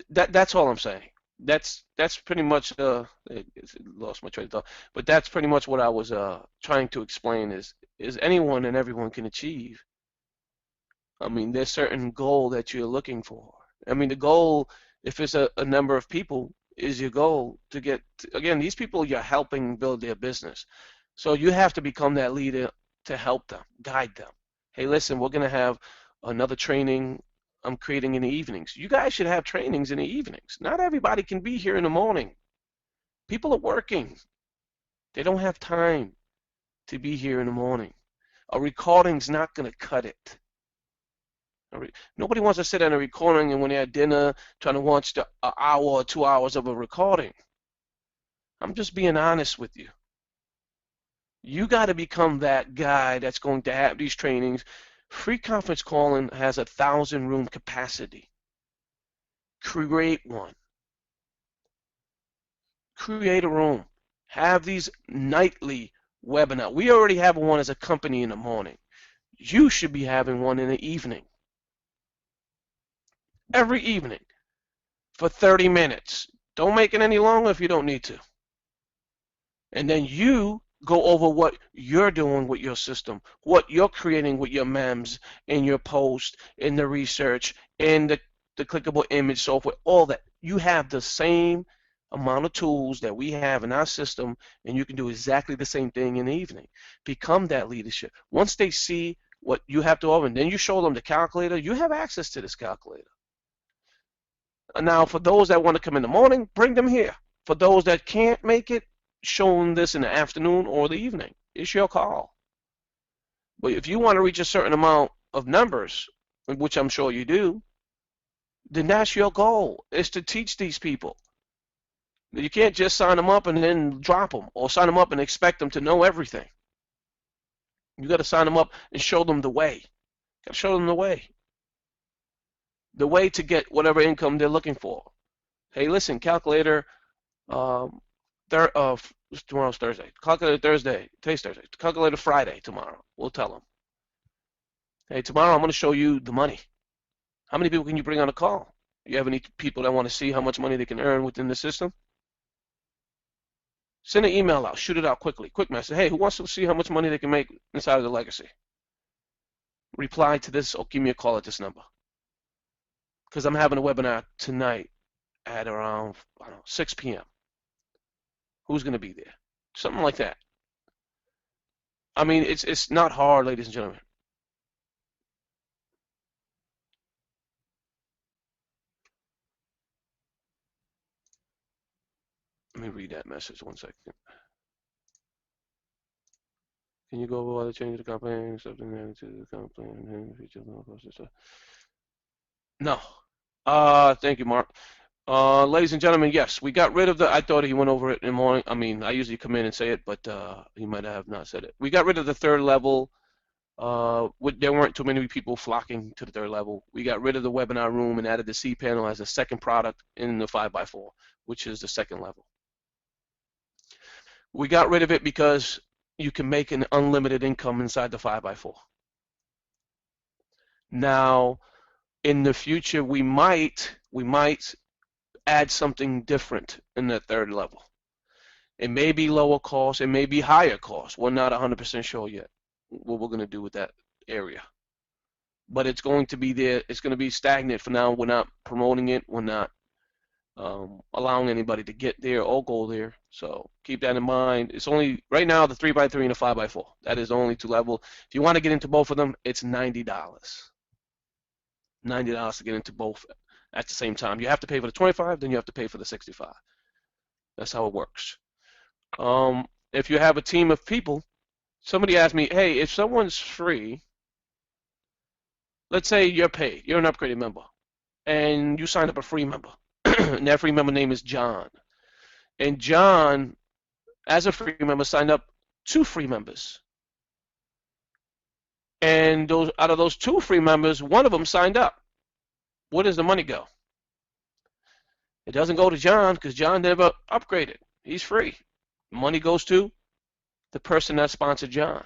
that's all I'm saying. That's pretty much lost my train of thought, but that's pretty much what I was trying to explain is anyone and everyone can achieve. I mean, there's certain goal that you're looking for. I mean, the goal, if it's a number of people, is your goal to get, again, these people you're helping build their business. So you have to become that leader to help them, guide them. Hey, listen, we're going to have another training I'm creating in the evenings. You guys should have trainings in the evenings. Not everybody can be here in the morning. People are working. They don't have time to be here in the morning. A recording's not going to cut it. Nobody wants to sit at a recording and when they're at dinner trying to watch the hour or 2 hours of a recording. I'm just being honest with you. You got to become that guy that's going to have these trainings. Free conference calling has 1,000 room capacity. Create one. Create a room. Have these nightly webinars. We already have one as a company in the morning. You should be having one in the evening. Every evening for 30 minutes. Don't make it any longer if you don't need to. And then you go over what you're doing with your system, what you're creating with your MEMS in your post, in the research, in the clickable image software, all that. You have the same amount of tools that we have in our system, and you can do exactly the same thing in the evening. Become that leadership. Once they see what you have to offer, and then you show them the calculator, you have access to this calculator. Now, for those that want to come in the morning, bring them here. For those that can't make it, show them this in the afternoon or the evening. It's your call. But if you want to reach a certain amount of numbers, which I'm sure you do, then that's your goal, is to teach these people. You can't just sign them up and then drop them, or sign them up and expect them to know everything. You got to sign them up and show them the way. Got to show them the way. The way to get whatever income they're looking for. Hey, listen, calculator, tomorrow's Thursday. Calculator Thursday. Today's Thursday. Calculator Friday tomorrow. We'll tell them. Hey, tomorrow I'm going to show you the money. How many people can you bring on a call? You have any people that want to see how much money they can earn within the system? Send an email out. Shoot it out quickly. Quick message. Hey, who wants to see how much money they can make inside of the legacy? Reply to this or give me a call at this number. Because I'm having a webinar tonight at around 6 p.m. Who's going to be there? Something like that. I mean, it's not hard, ladies and gentlemen. Let me read that message 1 second. Can you go over all the changes to the comp plan, something to the comp plan, No. Thank you, Mark. Ladies and gentlemen, yes, we got rid of I thought he went over it in the morning. I mean, I usually come in and say it, but he might have not said it. We got rid of the third level. There weren't too many people flocking to the third level. We got rid of the webinar room and added the C panel as a second product in the 5x4, which is the second level. We got rid of it because you can make an unlimited income inside the 5x4. Now, in the future, we might add something different in that third level. It may be lower cost, it may be higher cost. We're not 100% sure yet what we're going to do with that area. But it's going to be there. It's going to be stagnant for now. We're not promoting it. We're not allowing anybody to get there or go there. So keep that in mind. It's only, right now, the 3x3 and the 5x4. That is the only two level. If you want to get into both of them, it's $90. $90 to get into both at the same time. You have to pay for the 25, then you have to pay for the 65. That's how it works. If you have a team of people, somebody asked me, hey, if someone's free let's say you're paid, you're an upgraded member, and you signed up a free member, and that free member name is John. And John, as a free member, signed up 2 free members. And those out of those 2 free members, one of them signed up. Where does the money go? It doesn't go to John because John never upgraded. He's free. Money goes to the person that sponsored John.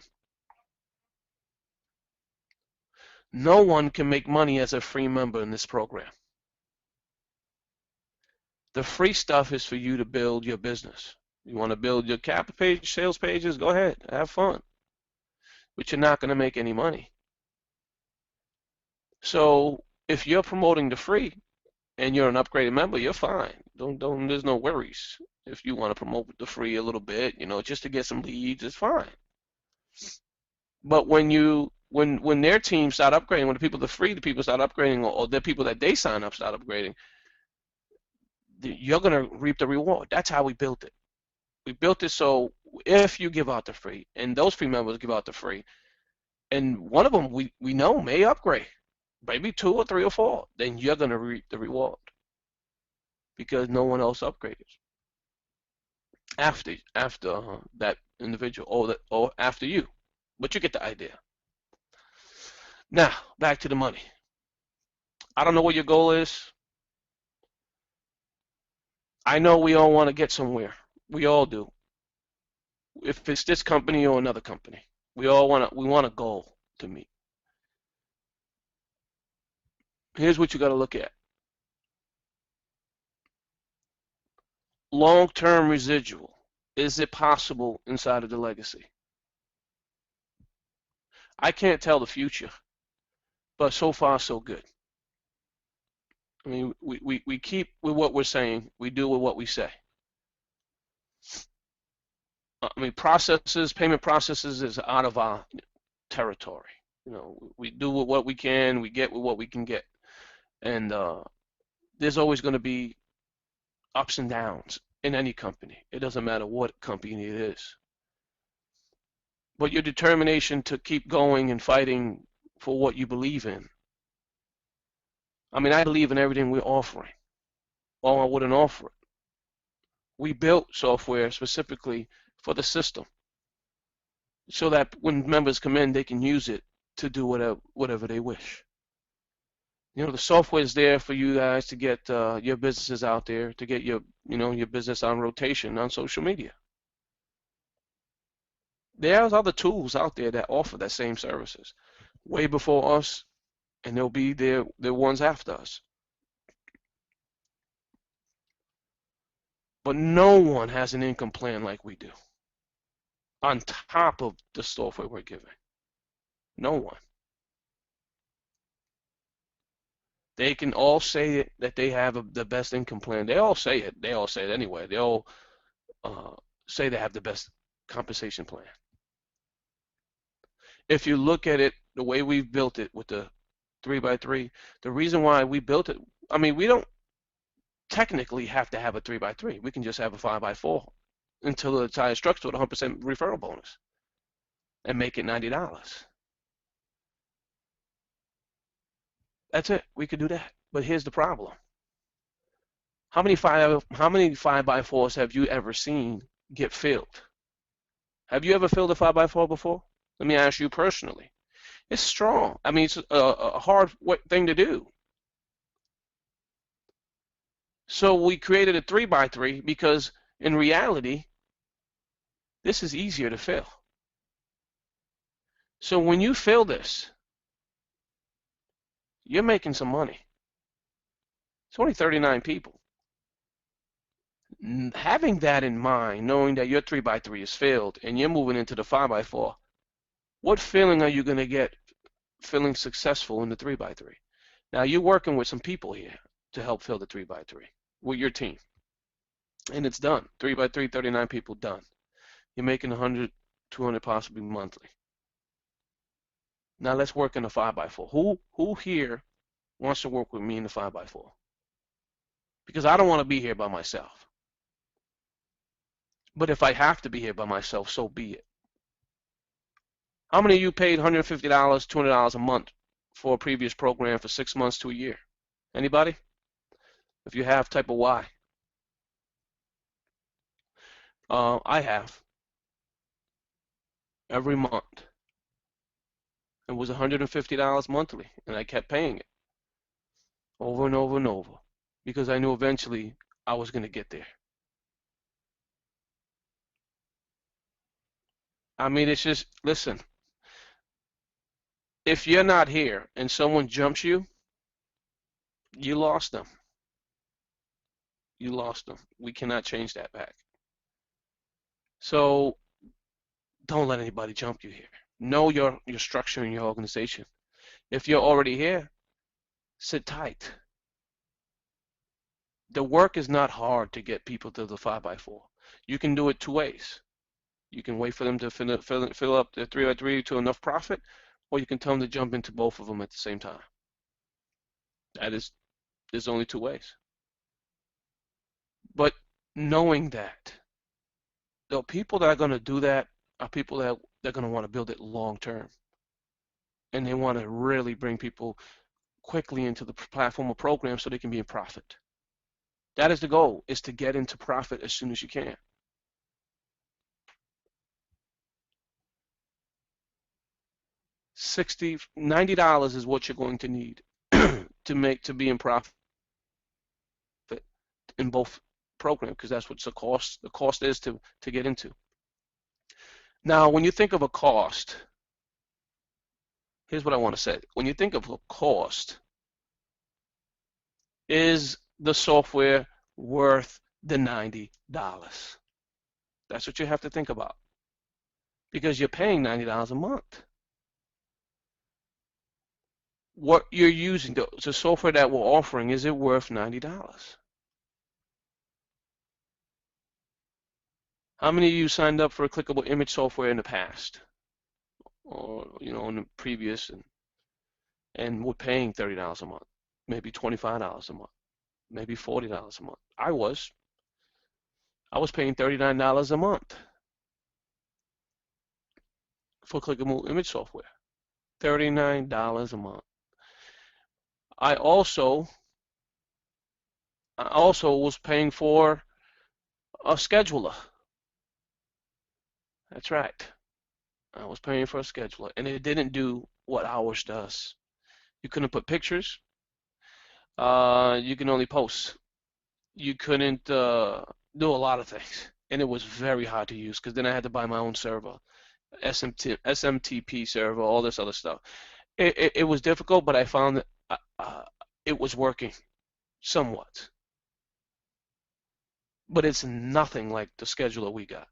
No one can make money as a free member in this program. The free stuff is for you to build your business. You want to build your cap page, sales pages, go ahead, have fun. But you're not going to make any money. So if you're promoting the free and you're an upgraded member, you're fine. There's no worries. If you want to promote the free a little bit, just to get some leads, it's fine. But when their team start upgrading, when the people start upgrading, or the people that they sign up start upgrading, you're going to reap the reward. That's how we built it. We built it so if you give out the free, and those free members give out the free, and one of them we know may upgrade, maybe 2 or 3 or 4, then you're going to reap the reward because no one else upgraded after that individual or after you. But you get the idea. Now, back to the money. I don't know what your goal is. I know we all want to get somewhere. We all do. If it's this company or another company, we want a goal to meet. Here's what you got to look at. Long-term residual. Is it possible inside of the legacy? I can't tell the future, but so far so good. I mean, we keep with what we're saying. We do with what we say. I mean, payment processes is out of our territory. We do with what we can. We get with what we can get. And there's always going to be ups and downs in any company. It doesn't matter what company it is. But your determination to keep going and fighting for what you believe in. I mean, I believe in everything we're offering, or I wouldn't offer it. We built software specifically for the system so that when members come in, they can use it to do whatever they wish. The software is there for you guys to get your businesses out there, to get your business on rotation on social media. There's other tools out there that offer that same services way before us, and they'll be the ones after us. But no one has an income plan like we do on top of the software we're giving. No one. They can all say that they have the best income plan. They all say it. They all say it anyway. They all say they have the best compensation plan. If you look at it the way we've built it with the 3x3, the reason why we built it, I mean, we don't technically have to have a 3x3. We can just have a 5x4 until the entire structure with 100% referral bonus and make it $90. That's it. We could do that. But here's the problem. How many 5x4s have you ever seen get filled? Have you ever filled a 5x4 before? Let me ask you personally. It's strong. I mean, it's a hard thing to do. So we created a 3x3 because in reality, this is easier to fill. So when you fill this, you're making some money. It's only 39 people. Having that in mind, knowing that your 3x3 is filled and you're moving into the 5x4, what feeling are you going to get feeling successful in the 3x3? Now, you're working with some people here to help fill the 3x3 with your team. And it's done. 3x3, 39 people done. You're making 100, 200 possibly monthly. Now let's work in the 5x4. Who here wants to work with me in the 5x4? Because I don't want to be here by myself. But if I have to be here by myself, so be it. How many of you paid $150, $200 a month for a previous program for 6 months to a year? Anybody? If you have, type of Y. I have every month. It was $150 monthly, and I kept paying it over and over and over because I knew eventually I was going to get there. I mean, it's just, listen, if you're not here and someone jumps you, you lost them. You lost them. We cannot change that back. So don't let anybody jump you here. Know your structure in your organization. If you're already here, sit tight. The work is not hard to get people to the 5x4. You can do it two ways. You can wait for them to fill up the 3x3 to enough profit, or you can tell them to jump into both of them at the same time. There's only two ways. But knowing that, the people that are going to do that are people that they're going to want to build it long term. And they want to really bring people quickly into the platform or program so they can be in profit. That is the goal, is to get into profit as soon as you can. $90 is what you're going to need to be in profit in both programs, because that's what the cost is to get into. Now, when you think of a cost, here's what I want to say. When you think of a cost, is the software worth the $90? That's what you have to think about, because you're paying $90 a month. What you're using, the software that we're offering, is it worth $90? How many of you signed up for a clickable image software in the past, or in the previous, and were paying $30 a month, maybe $25 a month, maybe $40 a month? I was paying $39 a month for clickable image software. $39 a month. I also was paying for a scheduler. That's right. I was paying for a scheduler, and it didn't do what ours does. You couldn't put pictures. You can only post. You couldn't do a lot of things, and it was very hard to use, because then I had to buy my own server, SMTP server, all this other stuff. It was difficult, but I found that it was working somewhat. But it's nothing like the scheduler we got.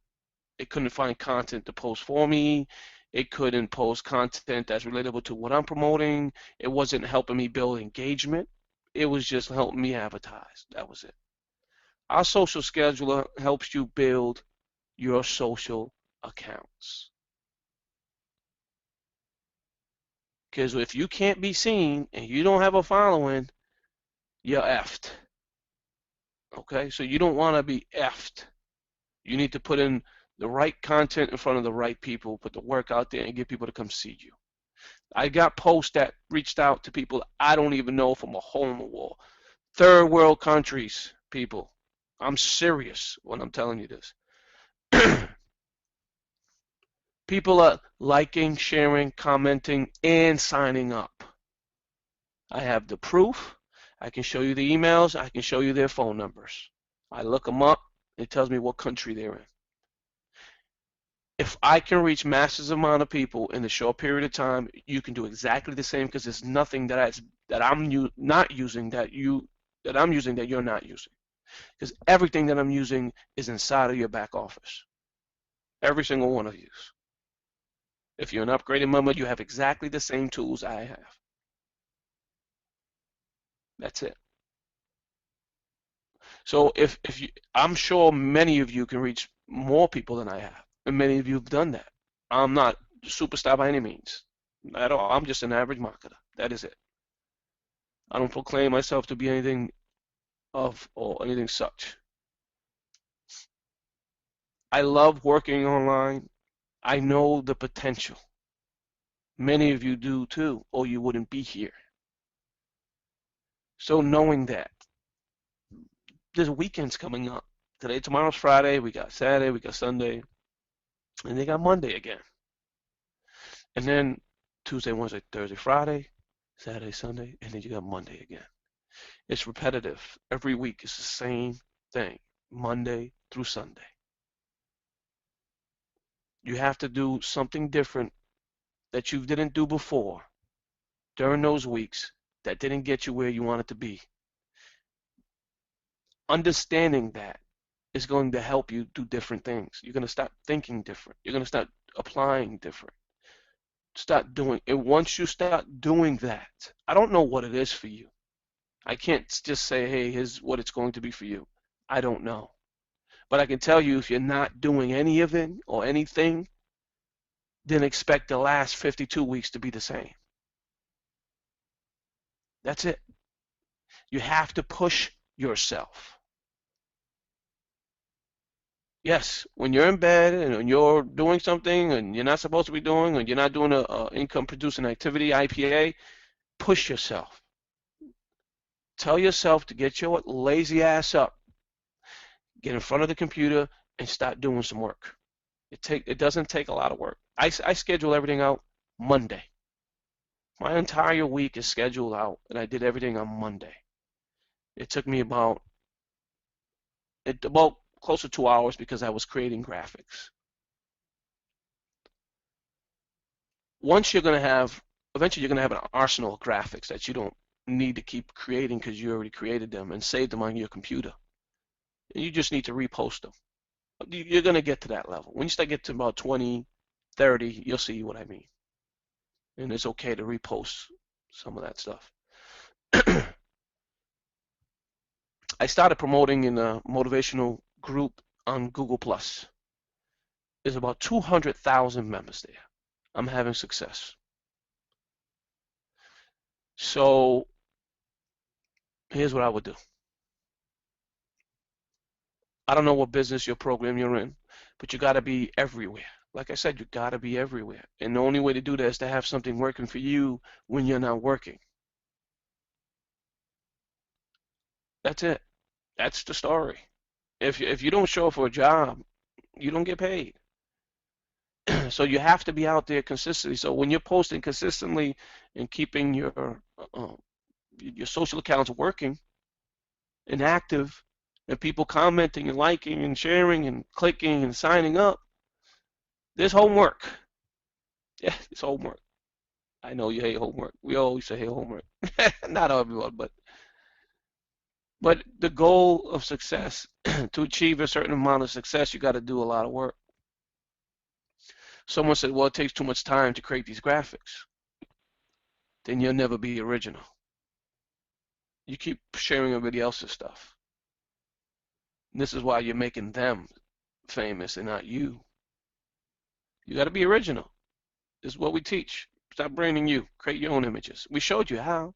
It couldn't find content to post for me. It couldn't post content that's relatable to what I'm promoting. It wasn't helping me build engagement. It was just helping me advertise. That was it. Our social scheduler helps you build your social accounts. Because if you can't be seen and you don't have a following, you're effed. Okay? So you don't want to be effed. You need to put in the right content in front of the right people, put the work out there, and get people to come see you. I got posts that reached out to people I don't even know from a hole in the wall. Third world countries, people. I'm serious when I'm telling you this. People are liking, sharing, commenting, and signing up. I have the proof. I can show you the emails. I can show you their phone numbers. I look them up. It tells me what country they're in. If I can reach massive amount of people in a short period of time, you can do exactly the same, because there's nothing that I'm not using that I'm using that you're not using. Because everything that I'm using is inside of your back office. Every single one of you. If you're an upgraded member, you have exactly the same tools I have. That's it. So if you, I'm sure many of you can reach more people than I have, and many of you have done that. I'm not a superstar by any means at all. I'm just an average marketer. That is it. I don't proclaim myself to be anything of or anything such. I love working online. I know the potential. Many of you do too, or you wouldn't be here. So knowing that, there's weekends coming up. Tomorrow's Friday, we got Saturday, we got Sunday, and they got Monday again. And then Tuesday, Wednesday, Thursday, Friday, Saturday, Sunday, and then you got Monday again. It's repetitive. Every week it's the same thing, Monday through Sunday. You have to do something different that you didn't do before during those weeks that didn't get you where you wanted to be. Understanding that is going to help you do different things. You're going to start thinking different. You're going to start applying different. Start doing it. Once you start doing that, I don't know what it is for you. I can't just say, hey, here's what it's going to be for you. I don't know. But I can tell you, if you're not doing any of it or anything, then expect the last 52 weeks to be the same. That's it. You have to push yourself. Yes, when you're in bed and when you're doing something and you're not supposed to be doing, or you're not doing a income producing activity, IPA, push yourself. Tell yourself to get your lazy ass up, get in front of the computer, and start doing some work. It doesn't take a lot of work. I schedule everything out Monday. My entire week is scheduled out, and I did everything on Monday. It took me about close to 2 hours because I was creating graphics. Eventually you're going to have an arsenal of graphics that you don't need to keep creating because you already created them and saved them on your computer. And you just need to repost them. You're going to get to that level. When you start getting to about 20, 30, you'll see what I mean. And it's okay to repost some of that stuff. I started promoting in a motivational group on Google+. There's about 200,000 members there. I'm having success. So here's what I would do. I don't know what business or program you're in, but you got to be everywhere. Like I said, you got to be everywhere. And the only way to do that is to have something working for you when you're not working. That's it. That's the story. If you don't show up for a job, you don't get paid. So you have to be out there consistently. So when you're posting consistently and keeping your social accounts working and active, and people commenting and liking and sharing and clicking and signing up, there's homework. Yeah, it's homework. I know you hate homework. We always say hate homework. Not everyone, but the goal of success, to achieve a certain amount of success, you got to do a lot of work. Someone said, well, it takes too much time to create these graphics. Then you'll never be original. You keep sharing everybody else's stuff. And this is why you're making them famous and not you. You got to be original. This is what we teach. Stop branding you. Create your own images. We showed you how.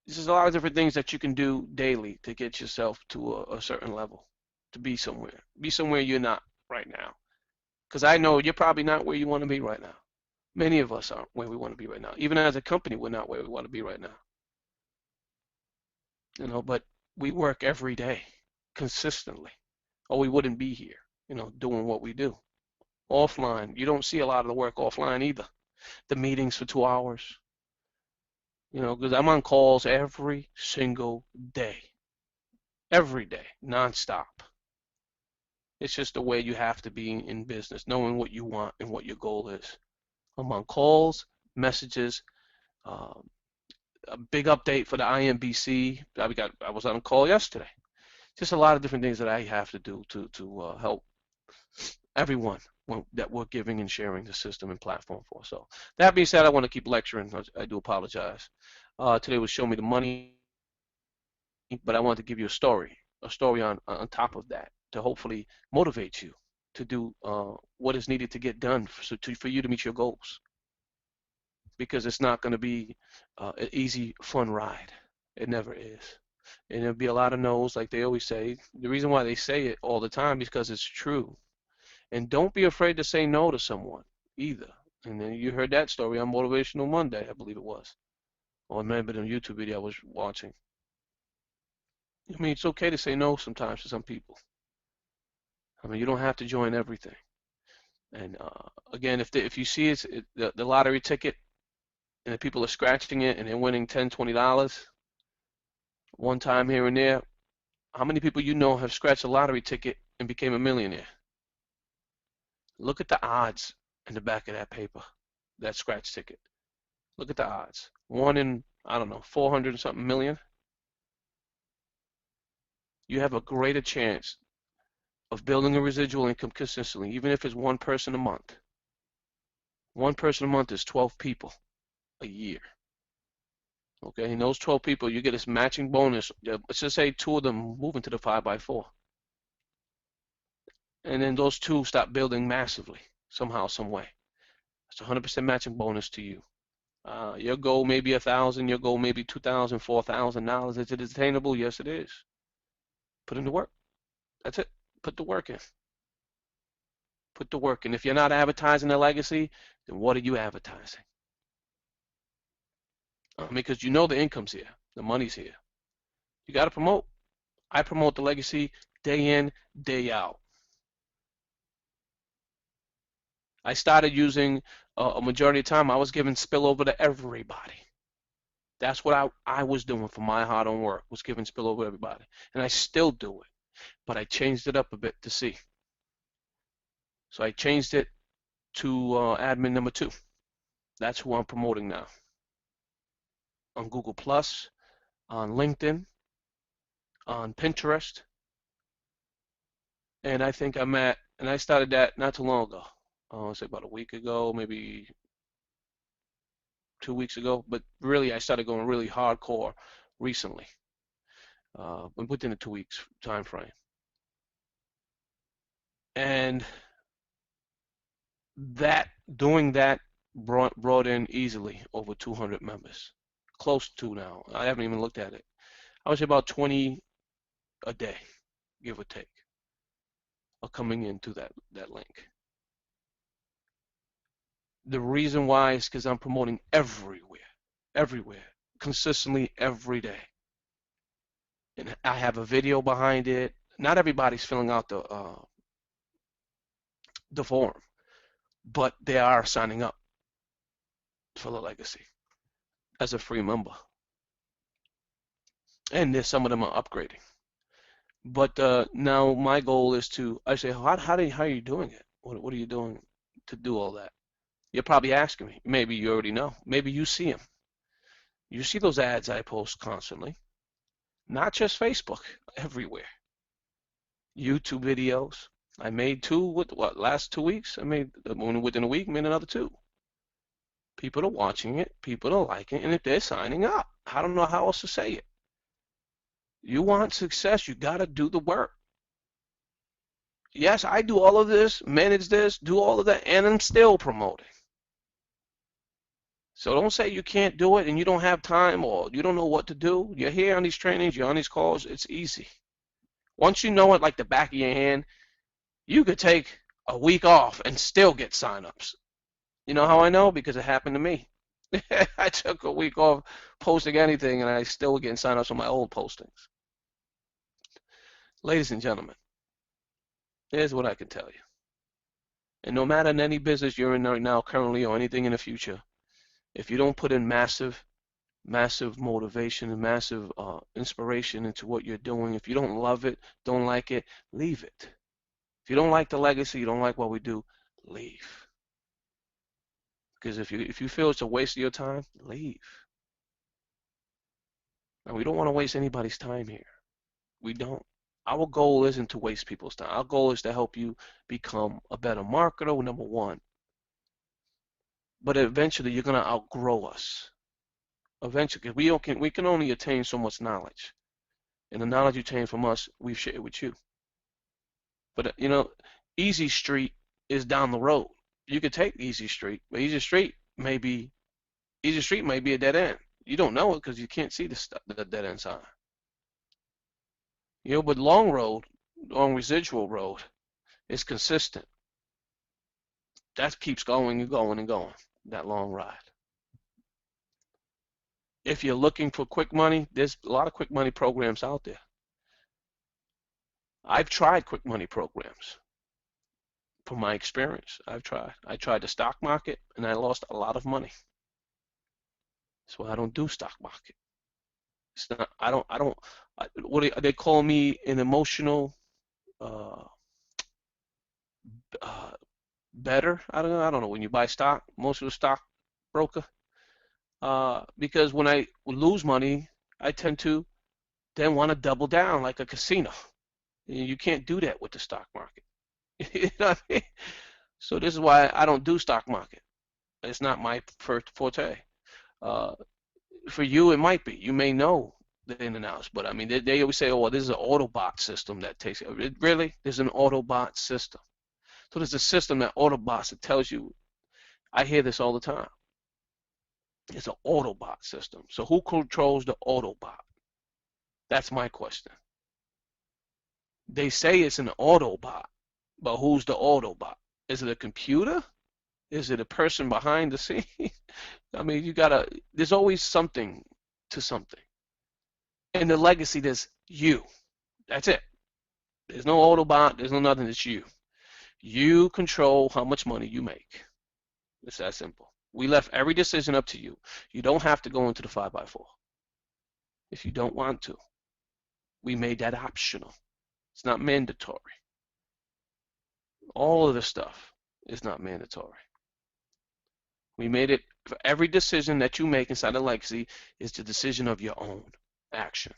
This is a lot of different things that you can do daily to get yourself to a certain level, to be somewhere. Be somewhere you're not right now. Because I know you're probably not where you want to be right now. Many of us aren't where we want to be right now. Even as a company, we're not where we want to be right now. But we work every day consistently, or we wouldn't be here, doing what we do. Offline, you don't see a lot of the work offline either. The meetings for 2 hours, because I'm on calls every single day, nonstop. It's just the way you have to be in business, knowing what you want and what your goal is. I'm on calls, messages, a big update for the IMBC. I was on a call yesterday. Just a lot of different things that I have to do to help everyone that we're giving and sharing the system and platform for. So that being said, I want to keep lecturing. I do apologize. Today was Show Me the Money, but I wanted to give you a story on top of that to hopefully motivate you to do what is needed to get done for you to meet your goals. Because it's not going to be an easy, fun ride. It never is. And there'll be a lot of no's, like they always say. The reason why they say it all the time is because it's true. And don't be afraid to say no to someone either. And then you heard that story on Motivational Monday, I believe it was. Or maybe the YouTube video I was watching. I mean, it's okay to say no sometimes to some people. I mean, you don't have to join everything. And again, if you see the lottery ticket and the people are scratching it and they're winning $10, $20 one time here and there, how many people you know have scratched a lottery ticket and became a millionaire? Look at the odds in the back of that paper, that scratch ticket. Look at the odds. 1 in, I don't know, 400 something million. You have a greater chance of building a residual income consistently, even if it's one person a month. One person a month is 12 people a year. Okay, and those 12 people, you get this matching bonus. Let's just say 2 of them move into the 5x4. And then those 2 start building massively, somehow, some way. It's 100% matching bonus to you. Your goal may be $1,000, your goal may be $2,000, $4,000. Is it attainable? Yes, it is. Put in the work. That's it. Put the work in. Put the work in. If you're not advertising a legacy, then what are you advertising? Because you know the income's here, the money's here. You got to promote. I promote the legacy day in, day out. I started using a majority of the time I was giving spillover to everybody. That's what I was doing for my hard-earned work, was giving spillover to everybody. And I still do it, but I changed it up a bit to see. So I changed it to admin number 2. That's who I'm promoting now. On Google+, on LinkedIn, on Pinterest. And I think and I started that not too long ago. I say about a week ago, maybe 2 weeks ago. But really, I started going really hardcore recently, within a 2 weeks time frame. And doing that brought in easily over 200 members, close to now. I haven't even looked at it. I would say about 20 a day, give or take, are coming into that link. The reason why is because I'm promoting everywhere, consistently every day. And I have a video behind it. Not everybody's filling out the form, but they are signing up for the legacy as a free member. And some of them are upgrading. But now my goal is I say, how are you doing it? What are you doing to do all that? You're probably asking me. Maybe you already know. Maybe you see them. You see those ads I post constantly. Not just Facebook, everywhere. YouTube videos. I made 2 last 2 weeks. I made within a week, made another 2. People are watching it. People are liking it, and if they're signing up, I don't know how else to say it. You want success, you got to do the work. Yes, I do all of this, manage this, do all of that, and I'm still promoting. So don't say you can't do it and you don't have time or you don't know what to do. You're here on these trainings, you're on these calls, it's easy. Once you know it like the back of your hand, you could take a week off and still get signups. You know how I know? Because it happened to me. I took a week off posting anything and I still was getting signups on my old postings. Ladies and gentlemen, here's what I can tell you. And no matter in any business you're in right now currently or anything in the future, if you don't put in massive motivation and massive inspiration into what you're doing, if you don't love it, don't like it, leave it. If you don't like the legacy, you don't like what we do, leave. Because if you feel it's a waste of your time, leave. And we don't want to waste anybody's time here. We don't. Our goal isn't to waste people's time. Our goal is to help you become a better marketer, number 1. But eventually, you're going to outgrow us. Eventually, because we can only attain so much knowledge. And the knowledge you attain from us, we've shared with you. But, Easy Street is down the road. You could take Easy Street, but Easy Street may be a dead end. You don't know it because you can't see the dead end sign. But long residual road is consistent. that keeps going and going and going, that long ride. If you're looking for quick money, there's a lot of quick money programs out there. I've tried quick money programs from my experience. I tried the stock market and I lost a lot of money. That's why I don't do stock market. It's not, they call me an emotional better. I don't know when you buy stock, emotional stock broker. Because when I lose money, I tend to then want to double down like a casino. You can't do that with the stock market. You know what I mean? So this is why I don't do stock market. It's not my first forte. For you, it might be. You may know the in and outs, but I mean, they always say, "Oh, well, this is an Autobot system that takes it." Really? There's an Autobot system. So there's a system that Autobots that tells you. I hear this all the time. It's an Autobot system. So who controls the Autobot? That's my question. They say it's an Autobot, but who's the Autobot? Is it a computer? Is it a person behind the scenes? I mean, there's always something to something. In the legacy, there's you. That's it. There's no Autobot, there's no nothing, it's you. You control how much money you make. It's that simple. We left every decision up to you. You don't have to go into the 5x4 if you don't want to. We made that optional. It's not mandatory. All of this stuff is not mandatory. We made it for every decision that you make inside the legacy is the decision of your own action.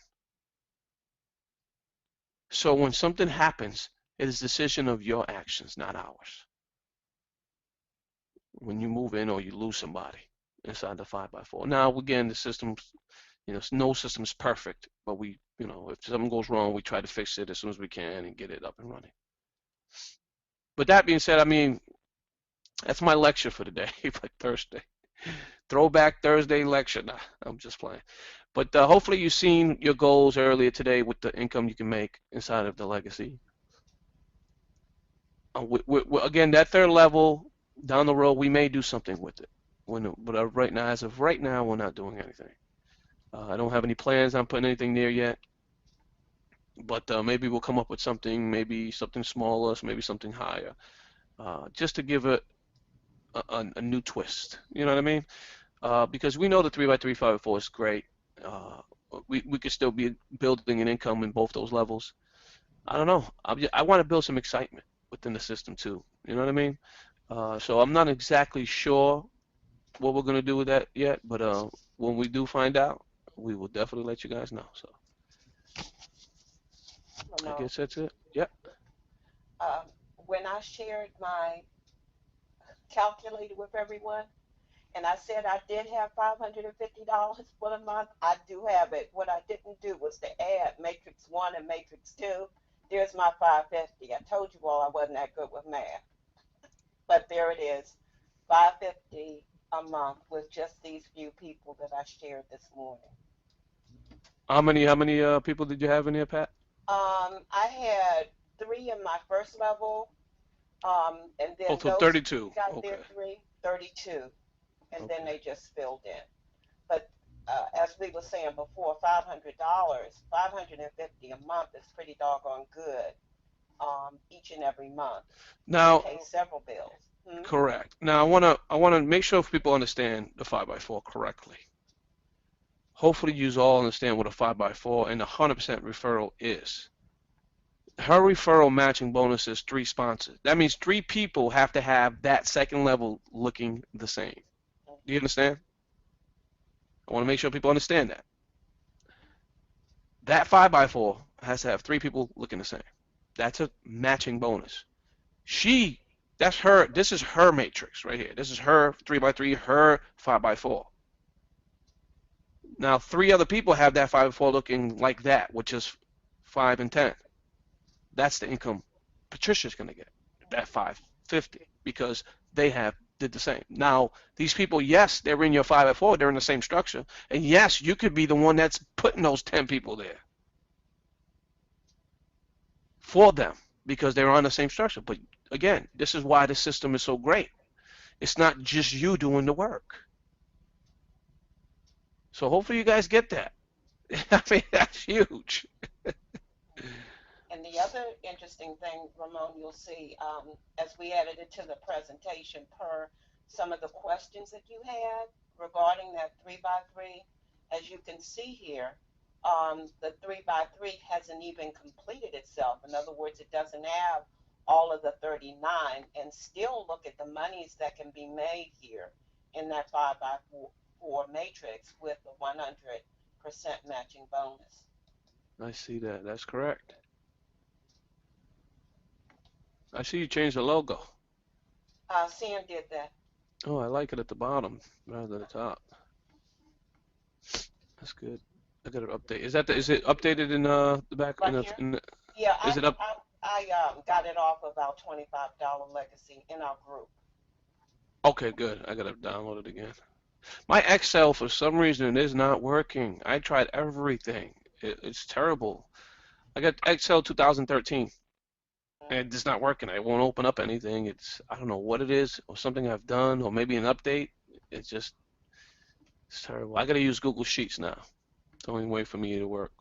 So when something happens, it is the decision of your actions, not ours. When you move in or you lose somebody inside the 5x4. Now, again, the system's, no system's perfect, but we, if something goes wrong, we try to fix it as soon as we can and get it up and running. But that being said, I mean, that's my lecture for today, like Thursday. Throwback Thursday lecture. Nah, I'm just playing. But hopefully you've seen your goals earlier today with the income you can make inside of the legacy. Again, that third level, down the road, we may do something with it. But right now, as of right now, we're not doing anything. I don't have any plans on putting anything there yet. But maybe we'll come up with something, maybe something smaller, maybe something higher, just to give it a new twist. You know what I mean? Because we know the 3x3, 5x4 is great. We could still be building an income in both those levels. I don't know. I want to build some excitement within the system too. You know what I mean? So I'm not exactly sure what we're going to do with that yet, but when we do find out, we will definitely let you guys know. So I guess that's it. Yep. When I shared my calculator with everyone, and I said I did have $550 for the month, I do have it. What I didn't do was to add Matrix 1 and Matrix 2. There's my $550. I told you all I wasn't that good with math. But there it is, $550 a month with just these few people that I shared this morning. How many people did you have in here, Pat? I had 3 in my first level, and then so those 32. got Okay. their 32, and Okay. then they just filled in. But as we were saying before, $500, $550 a month is pretty doggone good. Each and every month. Now, pay several bills. Correct. Now I wanna make sure people understand the 5x4 correctly. Hopefully you all understand what a 5x4 and 100% referral is. Her referral matching bonus is 3 sponsors. That means 3 people have to have that second level looking the same. Do you understand? I want to make sure people understand that. That 5x4 has to have 3 people looking the same. That's a matching bonus. That's her. This is her matrix right here. This is her 3x3, her 5x4. Now 3 other people have that 5x4 looking like that, which is 5 and 10. That's the income Patricia's going to get, that 550, because they did the same. Now these people, yes, they're in your 5x4, they're in the same structure, and yes, you could be the one that's putting those 10 people there for them because they're on the same structure. But again, this is why the system is so great. It's not just you doing the work. So hopefully you guys get that. I mean, that's huge. And the other interesting thing, Ramon, you'll see as we added it to the presentation per some of the questions that you had regarding that 3x3, as you can see here, the 3x3 hasn't even completed itself. In other words, it doesn't have all of the 39, and still look at the monies that can be made here in that 5x4 matrix with the 100% matching bonus. I see that. That's correct. I see you changed the logo. Sam did that. Oh, I like it at the bottom rather than the top. That's good. I got it update. Is it updated in the back Right here? Yeah, is it up? I got it off of our $25 legacy in our group. Okay, good. I gotta download it again. My Excel for some reason is not working. I tried everything. It's terrible. I got Excel 2013 and it's not working. It won't open up anything. I don't know what it is or something I've done or maybe an update. It's terrible. I gotta use Google Sheets now. It's the only way for me to work.